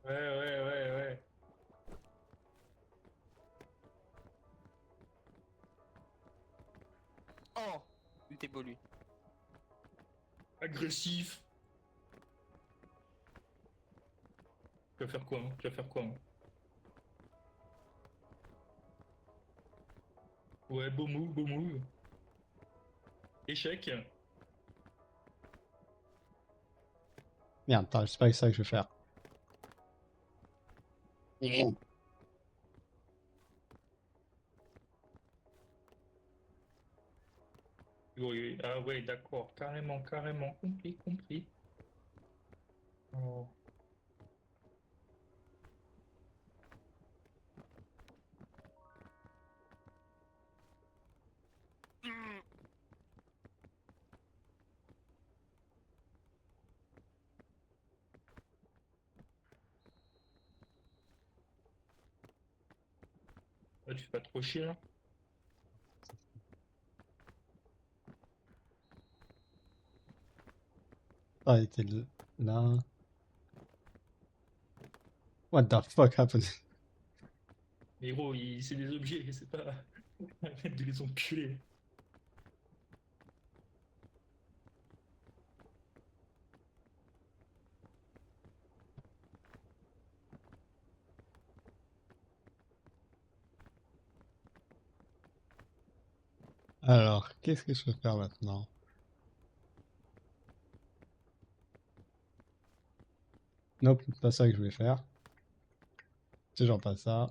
Ouais. Oh! Il était beau, lui. Agressif. Tu vas faire quoi, hein? Tu vas faire quoi, hein? Ouais, beau move, beau move. Échec. Merde, attends, c'est pas ça que je vais faire. Oui. Ah ouais, d'accord. Carrément. Compris. Oh. Là, tu fais pas trop chier, là. Ah, il était là. What the fuck happened? Mais gros, c'est des objets, c'est pas... Arrête de les enculer. Alors, qu'est-ce que je peux faire maintenant? Nope, pas ça que je voulais faire. C'est genre pas ça.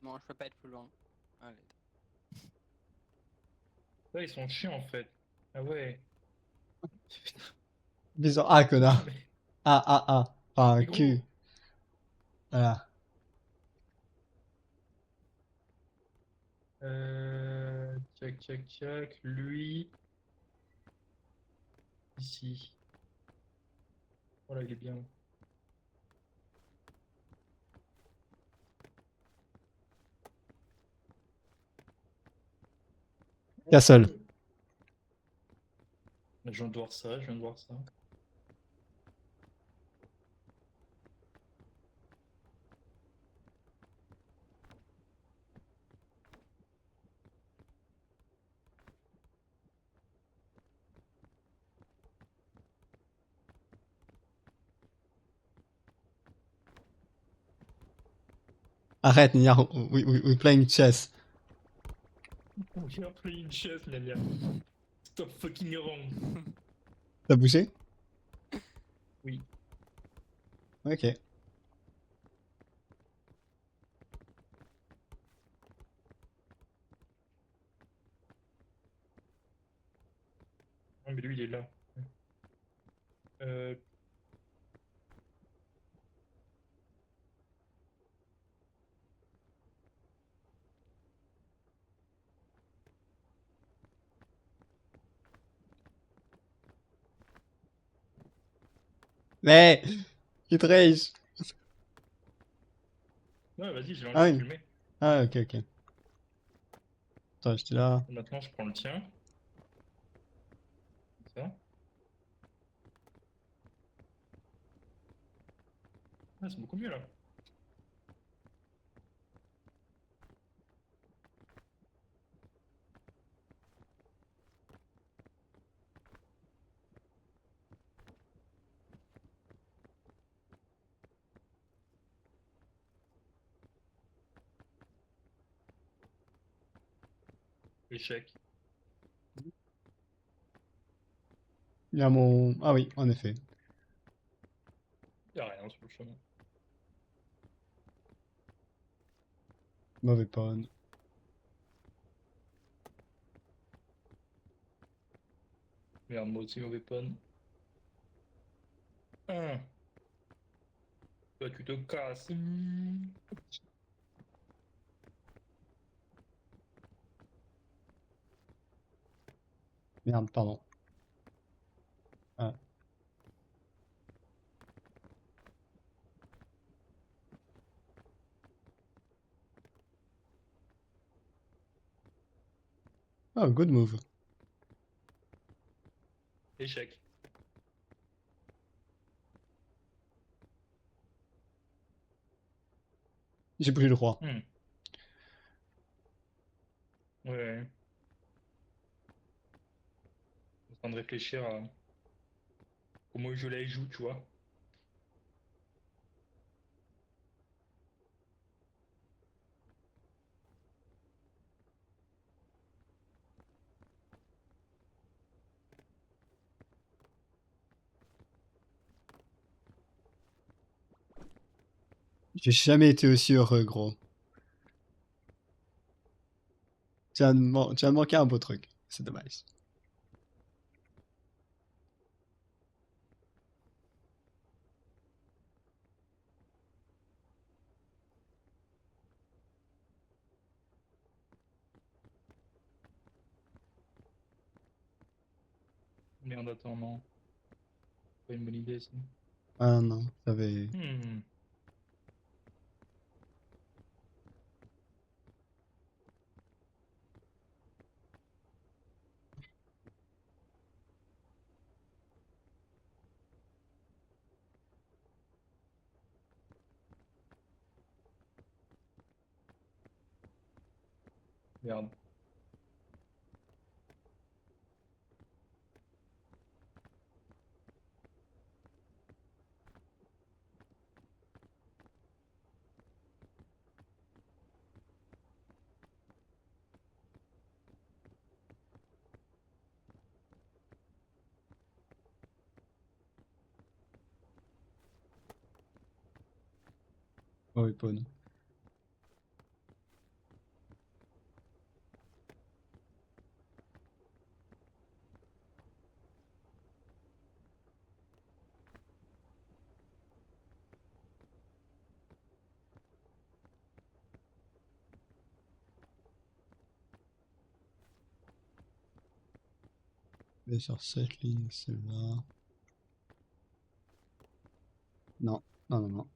Bon, je peux pas être plus loin. Allez. Ouais, ils sont chiants, en fait. Ah ouais. Bizarre. Ah, Non, connard. mais... Ah, ah, ah. Ah, Mais cul. gros... Voilà. Tchac, tchac, tchac. Lui... Ici. Voilà, il est bien. Castle. Je viens de voir ça, je viens de voir ça. Arrête, Niar. We playing chess. We are playing chess, Nania. Stop fucking around. T'as bougé? Oui. Ok. Non, mais lui, il est là. Euh... Mais! Il te rage. Ouais, vas-y, je l'ai Ah enlevé, tu oui. le mets. Ah, ok, ok. Attends, j'étais là. Maintenant, je prends le tien. Comme ça. Ah, c'est beaucoup mieux, là. Échec. Il y a mon. Ah oui, en effet. Y'a rien sur le chemin. Mauvais pawn. Merde, moi aussi, mauvais pawn. Ah. Toi, tu te casses. Merde, pardon. Ah. Oh, good move. Échec. J'ai bougé le roi. Hmm. Ouais. Je suis en train de réfléchir à comment je la joue, tu vois. J'ai jamais été aussi heureux, gros. Tu as manqué un beau truc. C'est dommage. Merde, attends, non. Pas une bonne idée, ça. Ah non, j'avais... Hmm. Merde. Oh, oui, pawn. Et sur cette ligne, celle-là... Non, non, non, non.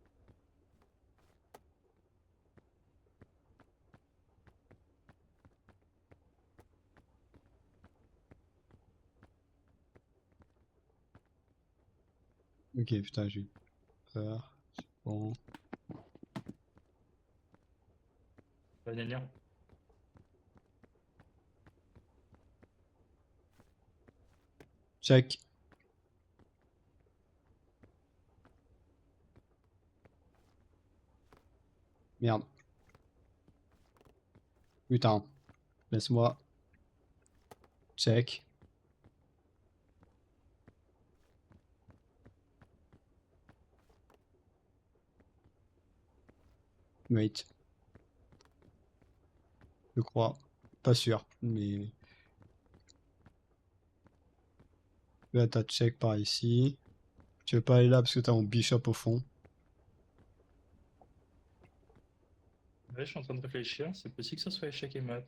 Ok, putain, j'ai eu peur. C'est bon. La gna. Check. Merde. Putain. Laisse-moi. Check. Wait. Je crois. Pas sûr, mais... Là, t'as check par ici. Tu veux pas aller là parce que t'as mon bishop au fond. Ouais, je suis en train de réfléchir. C'est possible que ça soit échec et mat.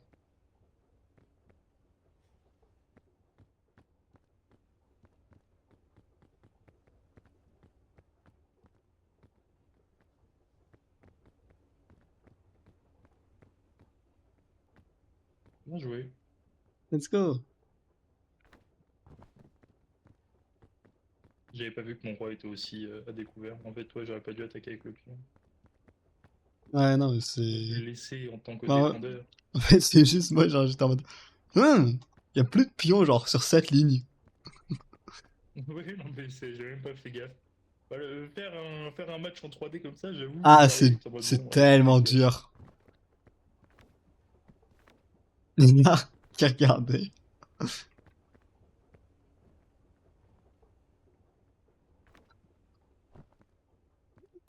Bien joué. Let's go. J'avais pas vu que mon roi était aussi à découvert. En fait, toi, j'aurais pas dû attaquer avec le pion. Ouais, non, mais Je vais c'est... le laisser en tant que Bah, défendeur. en fait, c'est juste moi, genre, j'étais en mode... Y a plus de pions, genre, sur cette ligne. Oui, non, mais j'ai même pas fait gaffe. Bah, faire un match en 3D comme ça, j'avoue, Ah, pareil, j'étais en mode c'est bon, allez, tellement vas-y, dur. Nina qui a regardé.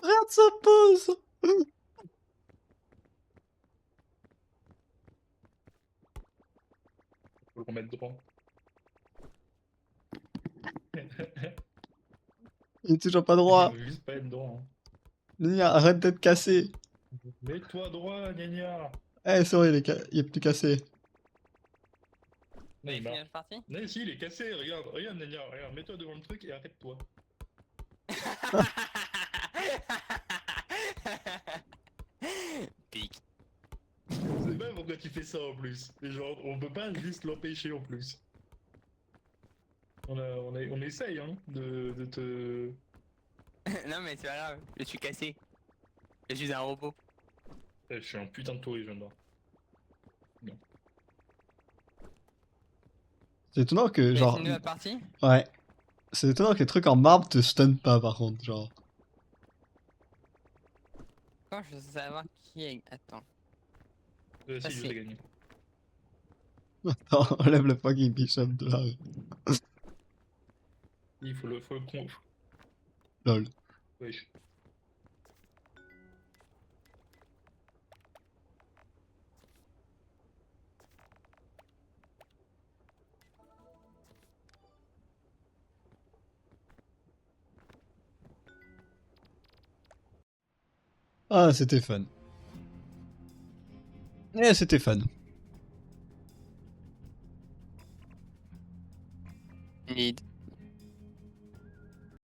Regarde sa pose. faut le remettre droit. Il est toujours pas Il droit. veut juste pas être droit. Hein. Nina, arrête d'être cassé. Mets-toi droit, gna gna. Eh, sorry, il est plus cassé. Non, il Fini marche. notre partie? Non, si, il est cassé, regarde, regarde, gna gna, regarde, mets-toi devant le truc et arrête-toi. Pique. Je sais pas pourquoi tu fais ça en plus. Et genre, on peut pas juste l'empêcher en plus. On essaye, hein, de te... Non mais c'est pas grave, je suis cassé. Je suis un robot. Je suis un putain de touriste, j'adore. C'est étonnant que, T'as genre... fini notre partie? Ouais. C'est étonnant que les trucs en marbre te stun pas, par contre, genre... Comment je veux savoir qui est... Attends. Si, je c'est- t'ai gagné. Attends, enlève le fucking bishop de là. Il faut le conf. Lol. Wesh. Ah, c'était fun. Eh, c'était fun. Need.